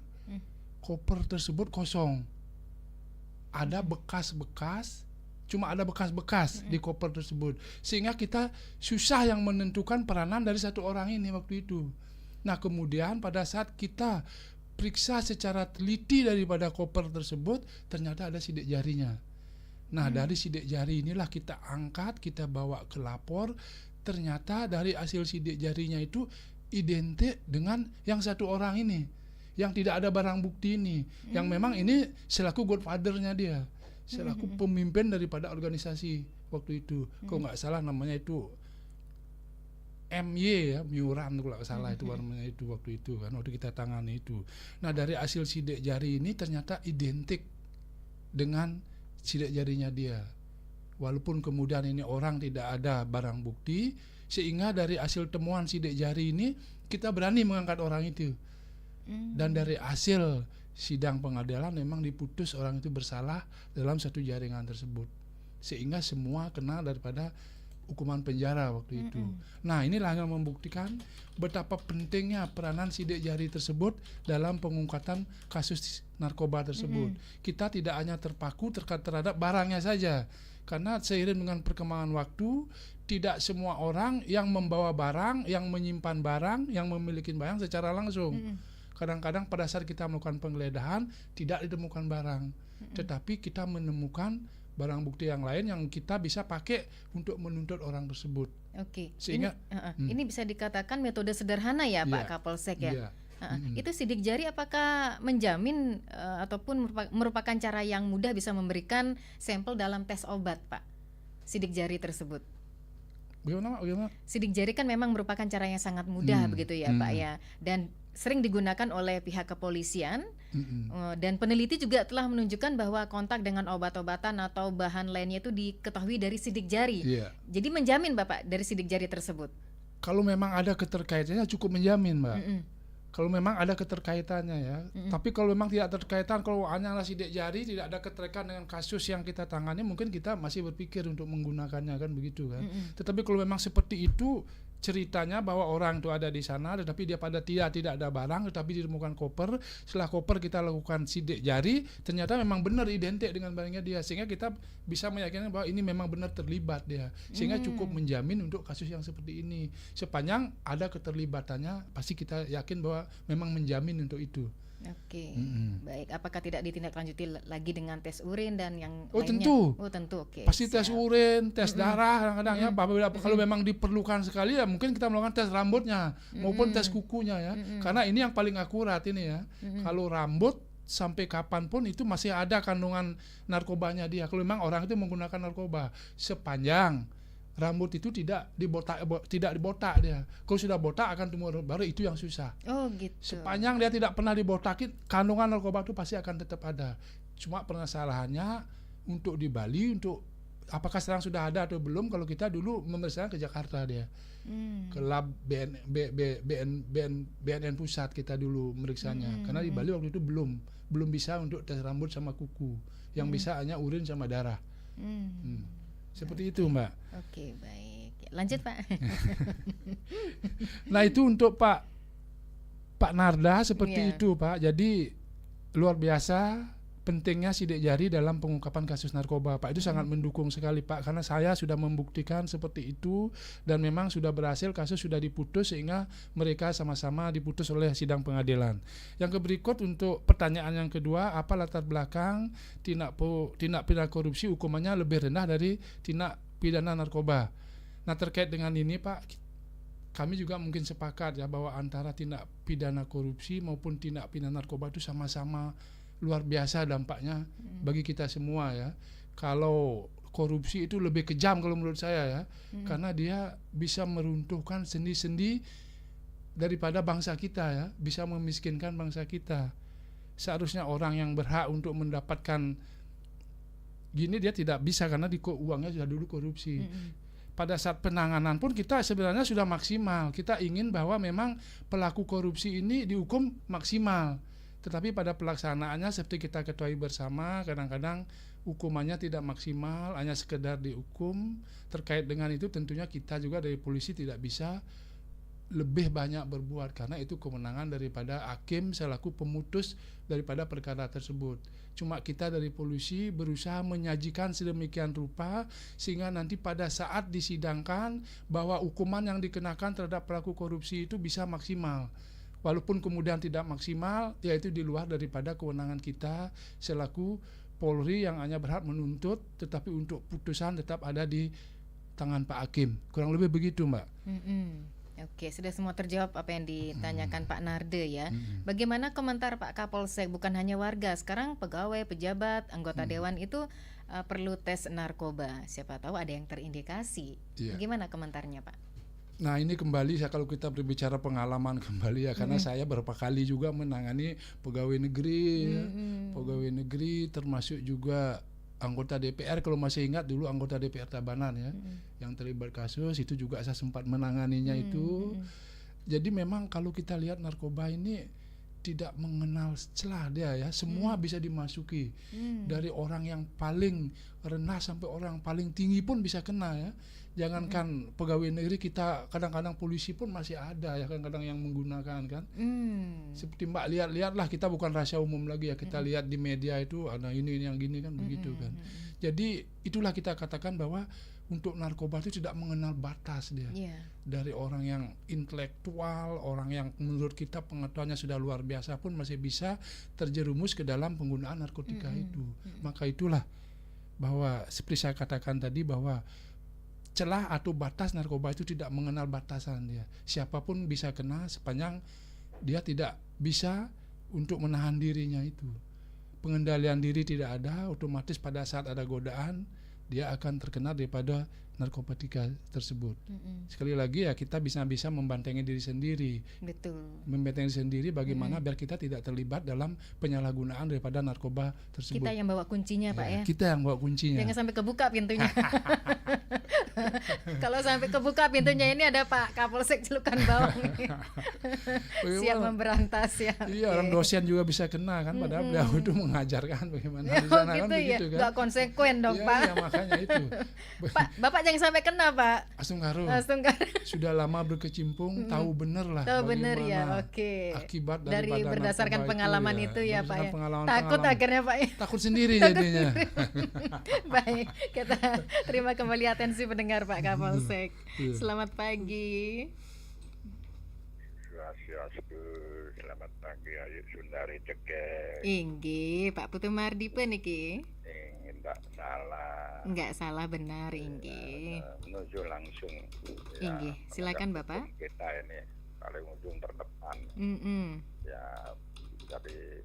S5: tersebut kosong. Ada bekas-bekas, cuma ada bekas-bekas di koper tersebut, sehingga kita susah yang menentukan peranan dari satu orang ini waktu itu. Nah kemudian pada saat kita periksa secara teliti daripada koper tersebut, ternyata ada sidik jarinya. Nah dari sidik jari inilah kita angkat, kita bawa ke lapor. Ternyata dari hasil sidik jarinya itu identik dengan yang satu orang ini, yang tidak ada barang bukti ini, yang memang ini selaku godfather-nya dia, selaku pemimpin daripada organisasi waktu itu. Kalau nggak salah namanya itu MY ya, Miuran kalau nggak salah itu namanya itu waktu itu kan, waktu kita tangani itu. Nah dari hasil sidik jari ini ternyata identik dengan sidik jarinya dia. walaupun kemudian ini orang tidak ada barang bukti, sehingga dari hasil temuan sidik jari ini kita berani mengangkat orang itu. Dan dari hasil sidang pengadilan memang diputus orang itu bersalah dalam satu jaringan tersebut, sehingga semua kena daripada hukuman penjara waktu itu. Nah, inilah yang membuktikan betapa pentingnya peranan sidik jari tersebut dalam pengungkapan kasus narkoba tersebut. Kita tidak hanya terpaku terhadap barangnya saja, karena seiring dengan perkembangan waktu, tidak semua orang yang membawa barang, yang menyimpan barang, yang memiliki barang secara langsung. Kadang-kadang pada saat kita melakukan penggeledahan tidak ditemukan barang, tetapi kita menemukan barang bukti yang lain yang kita bisa pakai untuk menuntut orang tersebut.
S3: Oke.
S5: Sehingga
S3: ini bisa dikatakan metode sederhana ya, Pak Kapolsek ya.
S5: Iya.
S3: Itu sidik jari apakah menjamin ataupun merupakan cara yang mudah bisa memberikan sampel dalam tes obat, Pak? Sidik jari tersebut.
S5: Bagaimana?
S3: Sidik jari kan memang merupakan cara yang sangat mudah begitu ya, Pak ya. Dan sering digunakan oleh pihak kepolisian dan peneliti juga telah menunjukkan bahwa kontak dengan obat-obatan atau bahan lainnya itu diketahui dari sidik jari.
S5: Iya.
S3: Jadi menjamin Bapak dari sidik jari tersebut.
S5: Kalau memang ada keterkaitannya cukup menjamin, Mbak. Kalau memang ada keterkaitannya ya. Tapi kalau memang tidak terkaitan, kalau hanyalah sidik jari, tidak ada keterkaitan dengan kasus yang kita tangani, mungkin kita masih berpikir untuk menggunakannya, kan begitu kan. Tetapi kalau memang seperti itu ceritanya bahwa orang itu ada di sana, tetapi dia pada tidak ada barang, tetapi ditemukan koper. Setelah koper kita lakukan sidik jari, ternyata memang benar identik dengan barangnya dia, sehingga kita bisa meyakinkan bahwa ini memang benar terlibat dia, sehingga cukup menjamin untuk kasus yang seperti ini. Sepanjang ada keterlibatannya, pasti kita yakin bahwa memang menjamin untuk itu.
S3: Oke, baik. Apakah tidak ditindaklanjuti lagi dengan tes urin dan yang
S5: Oh,
S3: lainnya?
S5: tentu.
S3: Oh tentu, oke.
S5: Pasti tes
S3: siap.
S5: urin, tes darah kadang-kadang ya. Apabila kalau memang diperlukan sekali ya mungkin kita melakukan tes rambutnya maupun tes kukunya ya. Karena ini yang paling akurat ini ya. Kalau rambut sampai kapanpun itu masih ada kandungan narkobanya dia. Kalau memang orang itu menggunakan narkoba, sepanjang rambut itu tidak dibotak dia. Kalau sudah botak akan tumbuh baru, itu yang susah.
S3: Oh gitu.
S5: Sepanjang dia tidak pernah dibotakin, kandungan narkoba itu pasti akan tetap ada. Cuma permasalahannya untuk di Bali, untuk apakah sekarang sudah ada atau belum? Kalau kita dulu memeriksakan ke Jakarta dia, ke lab BNN pusat kita dulu meriksanya. Karena di Bali waktu itu belum bisa untuk tes rambut sama kuku, yang bisa hanya urin sama darah. Seperti itu, Mbak.
S3: Oke, baik. Lanjut, Pak.
S5: Nah, itu untuk Pak Narda seperti itu, Pak. Jadi luar biasa pentingnya sidik jari dalam pengungkapan kasus narkoba, Pak. Itu sangat mendukung sekali, Pak, karena saya sudah membuktikan seperti itu dan memang sudah berhasil, kasus sudah diputus sehingga mereka sama-sama diputus oleh sidang pengadilan. Yang berikut untuk pertanyaan yang kedua, apa latar belakang tindak pidana korupsi hukumannya lebih rendah dari tindak pidana narkoba? Nah, terkait dengan ini, Pak, kami juga mungkin sepakat ya bahwa antara tindak pidana korupsi maupun tindak pidana narkoba itu sama-sama luar biasa dampaknya bagi kita semua ya. Kalau korupsi itu lebih kejam kalau menurut saya ya, karena dia bisa meruntuhkan sendi-sendi daripada bangsa kita ya, bisa memiskinkan bangsa kita. Seharusnya orang yang berhak untuk mendapatkan gini dia tidak bisa karena uangnya sudah dulu korupsi. Pada saat penanganan pun kita sebenarnya sudah maksimal. Kita ingin bahwa memang pelaku korupsi ini dihukum maksimal. Tetapi pada pelaksanaannya seperti kita ketahui bersama, kadang-kadang hukumannya tidak maksimal, hanya sekedar dihukum. Terkait dengan itu tentunya kita juga dari polisi tidak bisa lebih banyak berbuat, karena itu kewenangan daripada hakim selaku pemutus daripada perkara tersebut. Cuma kita dari polisi berusaha menyajikan sedemikian rupa sehingga nanti pada saat disidangkan bahwa hukuman yang dikenakan terhadap pelaku korupsi itu bisa maksimal. Walaupun kemudian tidak maksimal, yaitu di luar daripada kewenangan kita selaku Polri yang hanya berhak menuntut, tetapi untuk putusan tetap ada di tangan Pak Hakim. Kurang lebih begitu, Mbak.
S3: Oke, sudah semua terjawab apa yang ditanyakan Pak Narde ya. Bagaimana komentar Pak Kapolsek? Bukan hanya warga, sekarang pegawai, pejabat, anggota dewan itu perlu tes narkoba. Siapa tahu ada yang terindikasi. Bagaimana komentarnya, Pak?
S5: Nah, ini kembali kalau kita berbicara pengalaman kembali ya, karena saya beberapa kali juga menangani pegawai negeri, pegawai negeri termasuk juga anggota DPR, kalau masih ingat dulu anggota DPR Tabanan ya, yang terlibat kasus itu juga saya sempat menanganinya itu. Jadi memang kalau kita lihat narkoba ini tidak mengenal celah dia ya, semua bisa dimasuki. Dari orang yang paling rendah sampai orang paling tinggi pun bisa kena ya. Jangankan pegawai negeri, kita kadang-kadang polisi pun masih ada ya kadang-kadang yang menggunakan kan. Seperti Mbak lihat-lihatlah, kita bukan rahasia umum lagi ya, kita lihat di media itu ada ini yang gini kan begitu kan. Jadi itulah kita katakan bahwa untuk narkoba itu tidak mengenal batas dia. Dari orang yang intelektual, orang yang menurut kita pengetahuannya sudah luar biasa pun masih bisa terjerumus ke dalam penggunaan narkotika itu. Maka itulah bahwa seperti saya katakan tadi bahwa celah atau batas narkoba itu tidak mengenal batasan dia. Siapapun bisa kena sepanjang dia tidak bisa untuk menahan dirinya itu. Pengendalian diri tidak ada, otomatis pada saat ada godaan dia akan terkena daripada narkotika tersebut. Sekali lagi ya, kita bisa membantengi diri sendiri.
S3: Betul.
S5: Membentengi sendiri bagaimana biar kita tidak terlibat dalam penyalahgunaan daripada narkoba tersebut.
S3: Kita yang bawa kuncinya, Pak ya.
S5: Kita yang bawa kuncinya.
S3: Jangan sampai kebuka pintunya. Kalau sampai kebuka pintunya ini ada Pak Kapolsek Celukan Bawang siap memberantas ya.
S5: Iya, orang dosen juga bisa kena kan, padahal beliau itu mengajarkan bagaimana di sana
S3: gitu
S5: kan
S3: ya.
S5: begitu kan.
S3: Nggak konsekuen dong, Pak.
S5: Iya, makanya itu.
S3: Pak, Bapak jangan sampai kena, Pak.
S5: Astung Karo. Sudah lama berkecimpung, tahu bener lah.
S3: Tahu bener ya, oke.
S5: Akibat
S3: dari berdasarkan pengalaman itu ya, Pak ya.
S5: Pengalaman,
S3: takut akhirnya, Pak ya.
S5: Takut sendiri jadinya.
S3: Baik, kita terima kembali atensi pendengar Pak Kapolsek. Selamat pagi.
S9: Selamat pagi, Ayu Sundari Cekek.
S3: Inggih, Pak Putu Mardipen niki.
S9: Enggak salah.
S3: Enggak salah, benar inggih.
S9: Menuju langsung.
S3: Inggih, silakan Bapak.
S9: Kita ini paling ujung terdepan. Ya, dari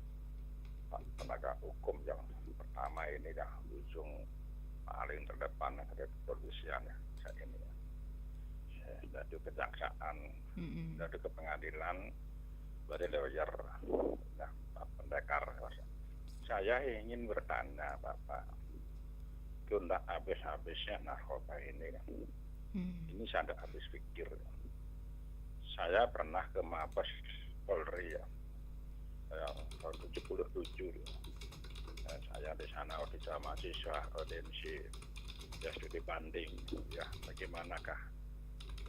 S9: penegak hukum yang pertama ini dah ujung paling terdepan dari kepolisian ya saat ini. Dari kejaksaan, dari ke pengadilan, dari lawyer, nah, pendekar. Saya ingin bertanya, Bapak, itu tidak habis-habisnya narkoba ini. Ini saya tidak habis pikir. Saya pernah ke Mabes Polri ya, tahun 77. Saya di sana auditor mahasiswa, audiensi, ya studi banding, ya bagaimanakah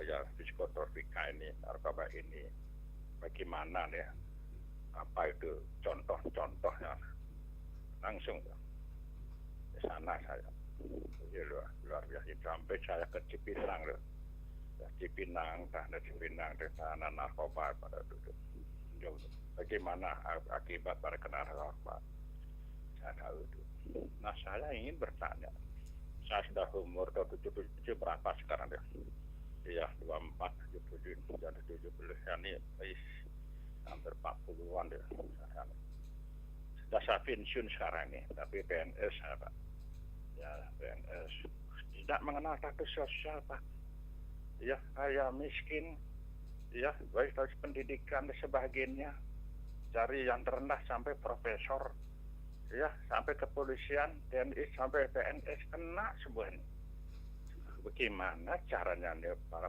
S9: ya psikotropika ini, narkoba ini, bagaimana ya, apa itu contoh-contohnya, langsung di sana saya, luar biasa, sampai saya ke Cipinang loh, Cipinang di sana narkoba pada duduk, bagaimana akibat pada kena narkoba, saya tahu itu. Nah saya ingin bertanya, saya sudah umur 77 berapa sekarang ya? Iya, 24, 77, dan 70 ya, ini hampir 40-an deh. Sudah saya pensiun sekarang ini, tapi PNS ya Pak. Ya, PNS. Tidak mengenal status sosial Pak. Ya, kaya miskin. Ya, baik dari pendidikan dan sebagainya. Dari yang terendah sampai profesor. Ya, sampai kepolisian, TNI, sampai PNS, kena semua ini. Bagaimana caranya nih para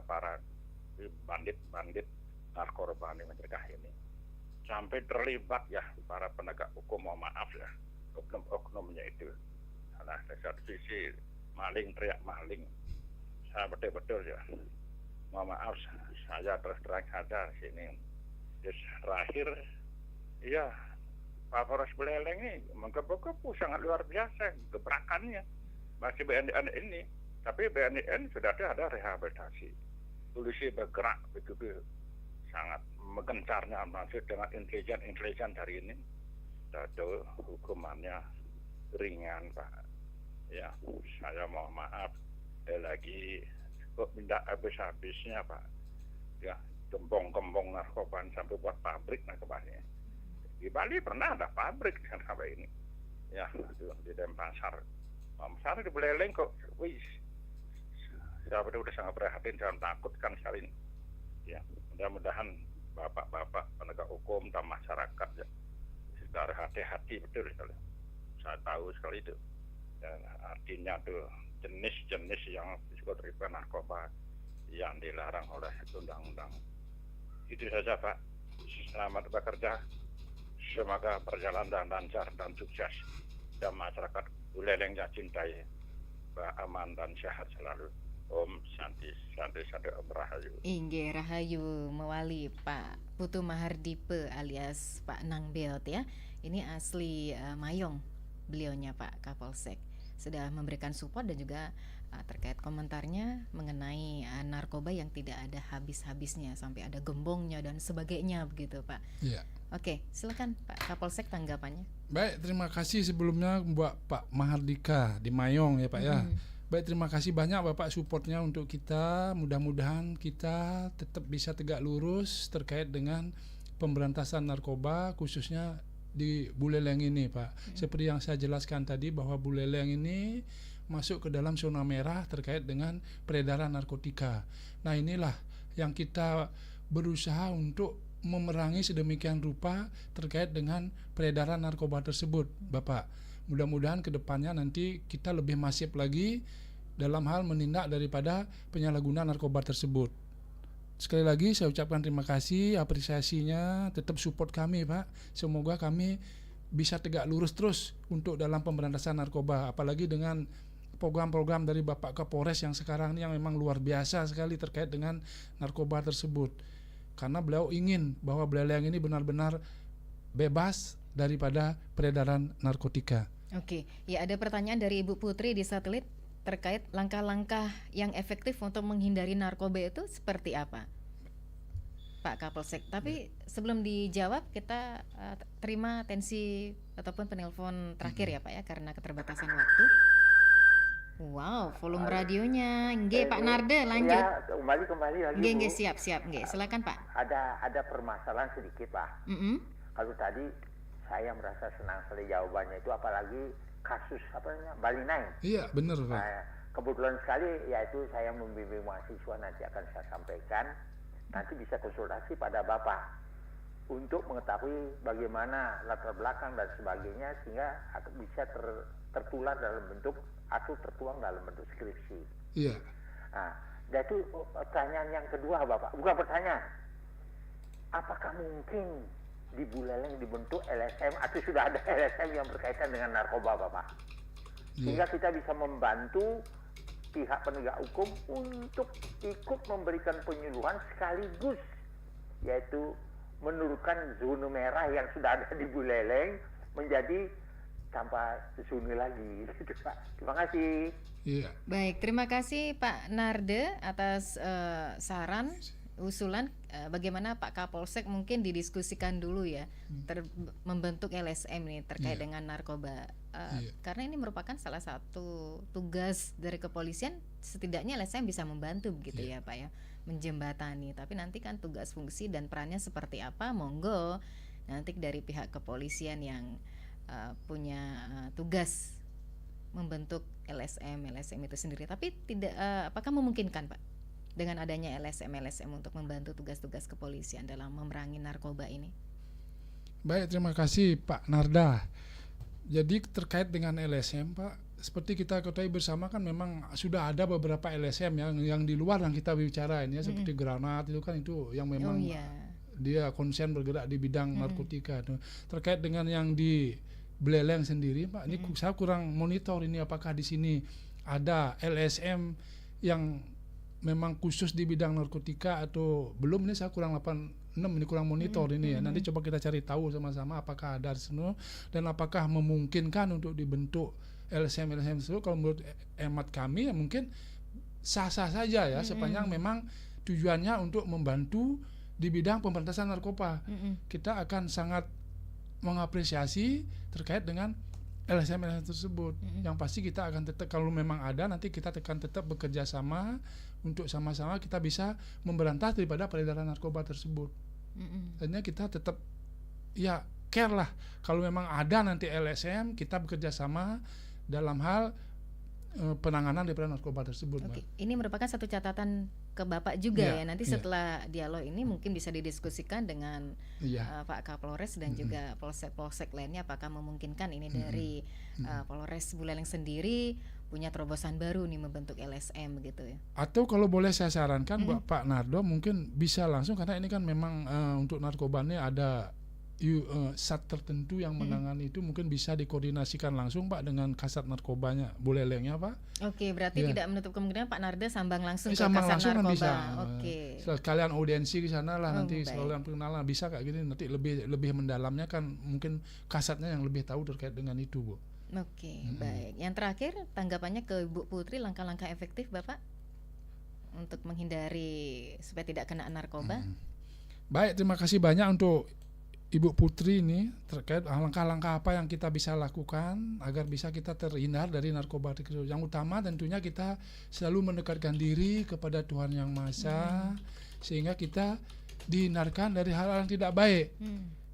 S9: bandit narkoba ini mencegah ini sampai terlibat ya para penegak hukum, mohon maaf ya, oknum-oknumnya itu. Nah, dari satu sisi maling teriak maling, saya betul-betul ya, mohon maaf saya terus terang ada sini. Terus terakhir ya Pak Polres Buleleng ini menggebu-gebu sangat luar biasa gebrakannya, masih BNN ini. Tapi BNN sudah ada rehabilitasi. Polisi bergerak begitu sangat menggencarnya, masuk dengan intelijen dari ini. Dado hukumannya ringan Pak. Ya, saya mohon maaf lagi kok tidak habis-habisnya Pak. Ya, gembong-gembong narkoba sampai buat pabrik narkobanya. Di Bali pernah ada pabrik narkoba ini. Ya, di Denpasar. Saya di Buleleng kok, wih. Ya udah sangat prihatin, jangan takutkan sekali ini. Ya, mudah-mudahan bapak-bapak penegak hukum dan masyarakat ya sudah hati-hati betul sekali. Saya tahu sekali itu. Dan artinya tuh jenis-jenis yang psikotropa narkoba yang dilarang oleh undang-undang. Itu saja Pak. Selamat bekerja. Semoga berjalan dan lancar dan sukses. Dan masyarakat Bulelengnya cintai. Aman dan sehat selalu. Om Santi Om Rahayu.
S3: Inggih Rahayu mewali Pak Putu Mahardipe alias Pak Nang Beot ya. Ini asli Mayong beliaunya Pak Kapolsek. Sudah memberikan support dan juga terkait komentarnya mengenai narkoba yang tidak ada habis-habisnya sampai ada gembongnya dan sebagainya begitu Pak.
S5: Iya.
S3: Oke, silakan Pak Kapolsek tanggapannya.
S5: Baik, terima kasih sebelumnya buat Pak Mahardika di Mayong ya Pak ya. Baik, terima kasih banyak Bapak supportnya untuk kita. Mudah-mudahan kita tetap bisa tegak lurus terkait dengan pemberantasan narkoba khususnya di Buleleng ini Pak. Seperti yang saya jelaskan tadi bahwa Buleleng ini masuk ke dalam zona merah terkait dengan peredaran narkotika. Nah, inilah yang kita berusaha untuk memerangi sedemikian rupa terkait dengan peredaran narkoba tersebut Bapak. Mudah-mudahan ke depannya nanti kita lebih masif lagi dalam hal menindak daripada penyalahgunaan narkoba tersebut. Sekali lagi saya ucapkan terima kasih, apresiasinya, tetap support kami Pak. Semoga kami bisa tegak lurus terus untuk dalam pemberantasan narkoba, apalagi dengan program-program dari Bapak Kapolres yang sekarang ini yang memang luar biasa sekali terkait dengan narkoba tersebut. Karena beliau ingin bahwa Buleleng ini benar-benar bebas daripada peredaran narkotika.
S3: Oke, ya ada pertanyaan dari Ibu Putri di satelit terkait langkah-langkah yang efektif untuk menghindari narkoba itu seperti apa, Pak Kapolsek. Tapi sebelum dijawab kita terima atensi ataupun penelpon terakhir ya Pak ya karena keterbatasan waktu. Wow, volume radionya. Nggih Pak Narde lanjut.
S6: Ya, kembali lagi.
S3: Nggih, siap. Nggih, silakan Pak.
S6: Ada permasalahan sedikit Pak. Kalau tadi saya merasa senang sekali jawabannya itu, apalagi kasus Bali 9.
S5: Iya, benar Pak.
S6: Nah, kebetulan sekali yaitu saya membimbing mahasiswa, nanti akan saya sampaikan. Nanti bisa konsultasi pada Bapak untuk mengetahui bagaimana latar belakang dan sebagainya sehingga bisa tertular dalam bentuk atau tertuang dalam bentuk skripsi.
S5: Iya.
S6: Nah, dan itu pertanyaan yang kedua Bapak, bukan pertanyaan. Apakah mungkin di Buleleng dibentuk LSM atau sudah ada LSM yang berkaitan dengan narkoba Bapak? Sehingga kita bisa membantu pihak penegak hukum untuk ikut memberikan penyuluhan sekaligus yaitu menurunkan zona merah yang sudah ada di Buleleng menjadi tanpa zona lagi gitu Pak. Terima kasih.
S5: Iya.
S3: Baik, terima kasih Pak Narde atas saran usulan bagaimana Pak Kapolsek mungkin didiskusikan dulu ya membentuk LSM ini terkait dengan narkoba karena ini merupakan salah satu tugas dari kepolisian, setidaknya LSM bisa membantu begitu ya Pak ya, menjembatani. Tapi nanti kan tugas fungsi dan perannya seperti apa, monggo nanti dari pihak kepolisian yang punya tugas membentuk LSM itu sendiri. Tapi tidak apakah memungkinkan Pak dengan adanya LSM untuk membantu tugas-tugas kepolisian dalam memerangi narkoba ini?
S5: Baik, terima kasih Pak Narda. Jadi terkait dengan LSM Pak, seperti kita ketahui bersama kan memang sudah ada beberapa LSM yang di luar yang kita bicarain ya, seperti granat itu kan itu yang memang dia konsen bergerak di bidang narkotika. Terkait dengan yang di Buleleng sendiri Pak, ini saya kurang monitor ini apakah di sini ada LSM yang memang khusus di bidang narkotika atau belum, ini saya kurang 86 ini kurang monitor ini ya. Nanti coba kita cari tahu sama-sama apakah ada di sana dan apakah memungkinkan untuk dibentuk LSM tersebut. Kalau menurut hemat kami ya mungkin sah-sah saja ya sepanjang memang tujuannya untuk membantu di bidang pemberantasan narkoba. Kita akan sangat mengapresiasi terkait dengan LSM tersebut. Yang pasti kita akan tetap, kalau memang ada nanti kita akan tetap bekerja sama untuk sama-sama kita bisa memberantas daripada peredaran narkoba tersebut. Artinya kita tetap ya care lah kalau memang ada nanti LSM, kita bekerja sama dalam hal penanganan daripada narkoba tersebut.
S3: Oke,
S5: Mbak.
S3: ini merupakan satu catatan ke Bapak juga
S5: Iya,
S3: ya. Nanti
S5: iya.
S3: setelah dialog ini mungkin bisa didiskusikan dengan
S5: Iya.
S3: Pak Kapolres dan juga polsek-polsek lainnya, apakah memungkinkan ini dari Polres Buleleng sendiri punya terobosan baru nih membentuk LSM gitu ya.
S5: Atau kalau boleh saya sarankan Pak Nardo mungkin bisa langsung, karena ini kan memang untuk narkobanya ada sat tertentu yang menangani, itu mungkin bisa dikoordinasikan langsung Pak dengan Kasat Narkobanya Bulelengnya Pak.
S3: Oke, berarti
S5: Iya.
S3: tidak menutup kemungkinan Pak Narda sambang langsung ke
S5: Sambang
S3: Kasat
S5: langsung kan
S3: Narkoba.
S5: bisa.
S3: Oke.
S5: Sekalian audiensi ke sana lah,
S3: Oh,
S5: nanti
S3: baik.
S5: sekalian pengenalan bisa kayak gini, nanti lebih mendalamnya kan mungkin kasatnya yang lebih tahu terkait dengan itu, Bu.
S3: Oke, baik. Yang terakhir tanggapannya ke Ibu Putri, langkah-langkah efektif Bapak untuk menghindari supaya tidak kena narkoba.
S5: Baik, terima kasih banyak untuk Ibu Putri ini terkait langkah-langkah apa yang kita bisa lakukan agar bisa kita terhindar dari narkoba tersebut. Yang utama tentunya kita selalu mendekatkan diri kepada Tuhan Yang Maha Esa, sehingga kita dihindarkan dari hal-hal yang tidak baik.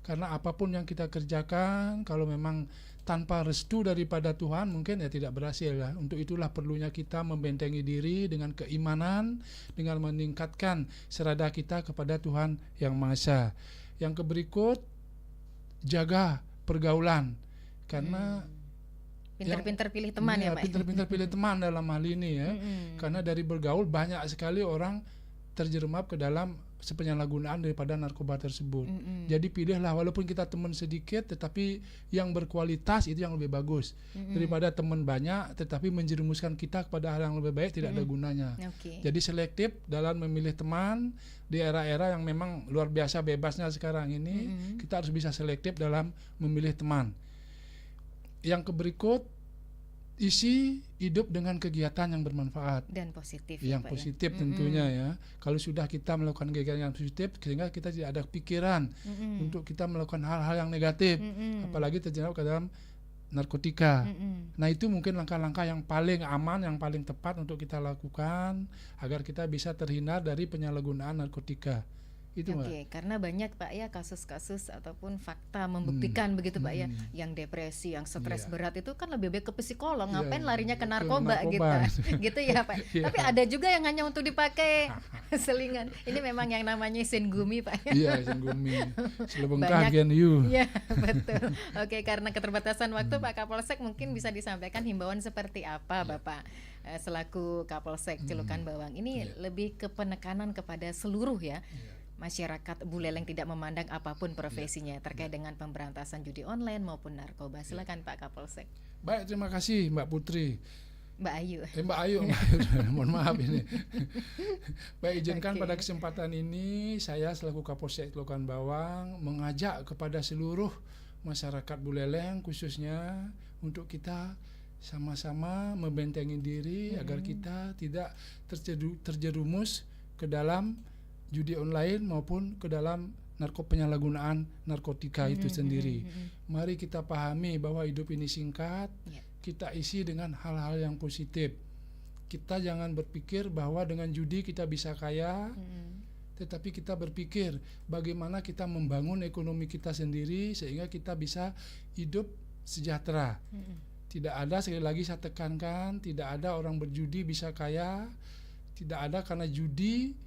S5: Karena apapun yang kita kerjakan, kalau memang tanpa restu daripada Tuhan mungkin ya tidak berhasil ya. Untuk itulah perlunya kita membentengi diri dengan keimanan, dengan meningkatkan serada kita kepada Tuhan Yang Maha Esa. Yang berikut, jaga pergaulan, karena
S3: Pinter-pinter pilih teman ya Pak.
S5: pinter-pinter pilih teman dalam hal ini ya. Karena dari bergaul banyak sekali orang terjerembab ke dalam penyalahgunaan daripada narkoba tersebut. Jadi pilihlah, walaupun kita teman sedikit tetapi yang berkualitas, itu yang lebih bagus daripada teman banyak tetapi menjerumuskan kita kepada hal yang lebih baik, tidak ada gunanya.
S3: Oke.
S5: Jadi selektif dalam memilih teman di era-era yang memang luar biasa bebasnya sekarang ini. Kita harus bisa selektif dalam memilih teman. Yang berikut, isi hidup dengan kegiatan yang bermanfaat,
S3: Dan positif
S5: yang
S3: ya, Pak,
S5: positif
S3: ya.
S5: tentunya ya. Kalau sudah kita melakukan kegiatan yang positif, sehingga kita tidak ada pikiran untuk kita melakukan hal-hal yang negatif, apalagi terjerat ke dalam narkotika. Nah, itu mungkin langkah-langkah yang paling aman, yang paling tepat untuk kita lakukan agar kita bisa terhindar dari penyalahgunaan narkotika. Itu Mbak.
S3: Oke, karena banyak Pak ya kasus-kasus ataupun fakta membuktikan begitu Pak ya, yang depresi, yang stres berat itu kan lebih baik ke psikolog, ngapain larinya ke narkoba gitu. Gitu ya Pak. Tapi ada juga yang hanya untuk dipakai selingan. Ini memang yang namanya sengumi Pak.
S5: Iya, senggumi. Selebengkah gen you.
S3: Iya, betul. Oke, karena keterbatasan waktu Pak Kapolsek mungkin bisa disampaikan himbauan seperti apa Bapak selaku Kapolsek Celukan Bawang. Ini lebih ke penekanan kepada seluruh ya masyarakat Buleleng, tidak memandang apapun profesinya terkait dengan pemberantasan judi online maupun narkoba. Silakan Pak Kapolsek.
S5: Baik, terima kasih Mbak Putri.
S3: Mbak Ayu.
S5: Mbak Ayu, mohon maaf ini. Baik, izinkan pada kesempatan ini saya selaku Kapolsek Celukan Bawang mengajak kepada seluruh masyarakat Buleleng khususnya untuk kita sama-sama membentengi diri agar kita tidak terjerumus ke dalam judi online maupun ke dalam penyalahgunaan narkotika itu sendiri. Mari kita pahami bahwa hidup ini singkat, kita isi dengan hal-hal yang positif. Kita jangan berpikir bahwa dengan judi kita bisa kaya, tetapi kita berpikir bagaimana kita membangun ekonomi kita sendiri sehingga kita bisa hidup sejahtera. Tidak ada, sekali lagi saya tekankan, tidak ada orang berjudi bisa kaya, tidak ada karena judi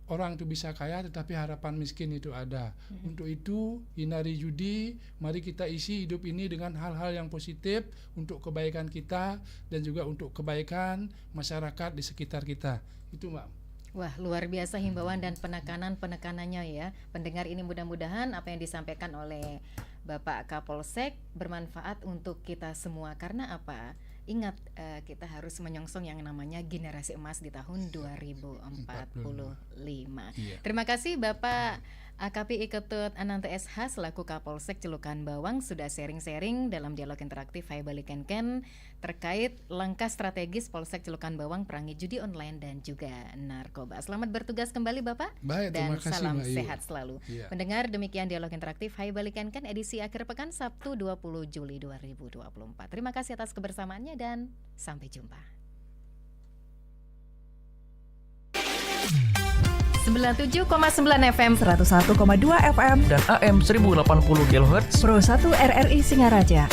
S5: orang itu bisa kaya, tetapi harapan miskin itu ada. Untuk itu, hindari judi, mari kita isi hidup ini dengan hal-hal yang positif untuk kebaikan kita dan juga untuk kebaikan masyarakat di sekitar kita. Itu Mbak.
S3: Wah, luar biasa himbauan dan penekanannya ya. Pendengar, ini mudah-mudahan apa yang disampaikan oleh Bapak Kapolsek bermanfaat untuk kita semua. Karena apa? Ingat, kita harus menyongsong yang namanya generasi emas di tahun 2045. Terima kasih Bapak AKPI Ketut Ananto SH selaku Kapolsek Celukan Bawang sudah sharing-sharing dalam dialog interaktif Hai Balikan Ken terkait langkah strategis Polsek Celukan Bawang perangi judi online dan juga narkoba. Selamat bertugas kembali Bapak.
S5: Baik,
S3: dan
S5: terima kasih,
S3: salam
S5: Mbak Yu.
S3: sehat selalu. Pendengar, demikian dialog interaktif Hai Balikan Ken edisi akhir pekan Sabtu 20 Juli 2024. Terima kasih atas kebersamaannya dan sampai jumpa.
S2: 97,9 FM, 101,2 FM,
S4: dan AM 1080 kHz
S2: Pro 1 RRI Singaraja.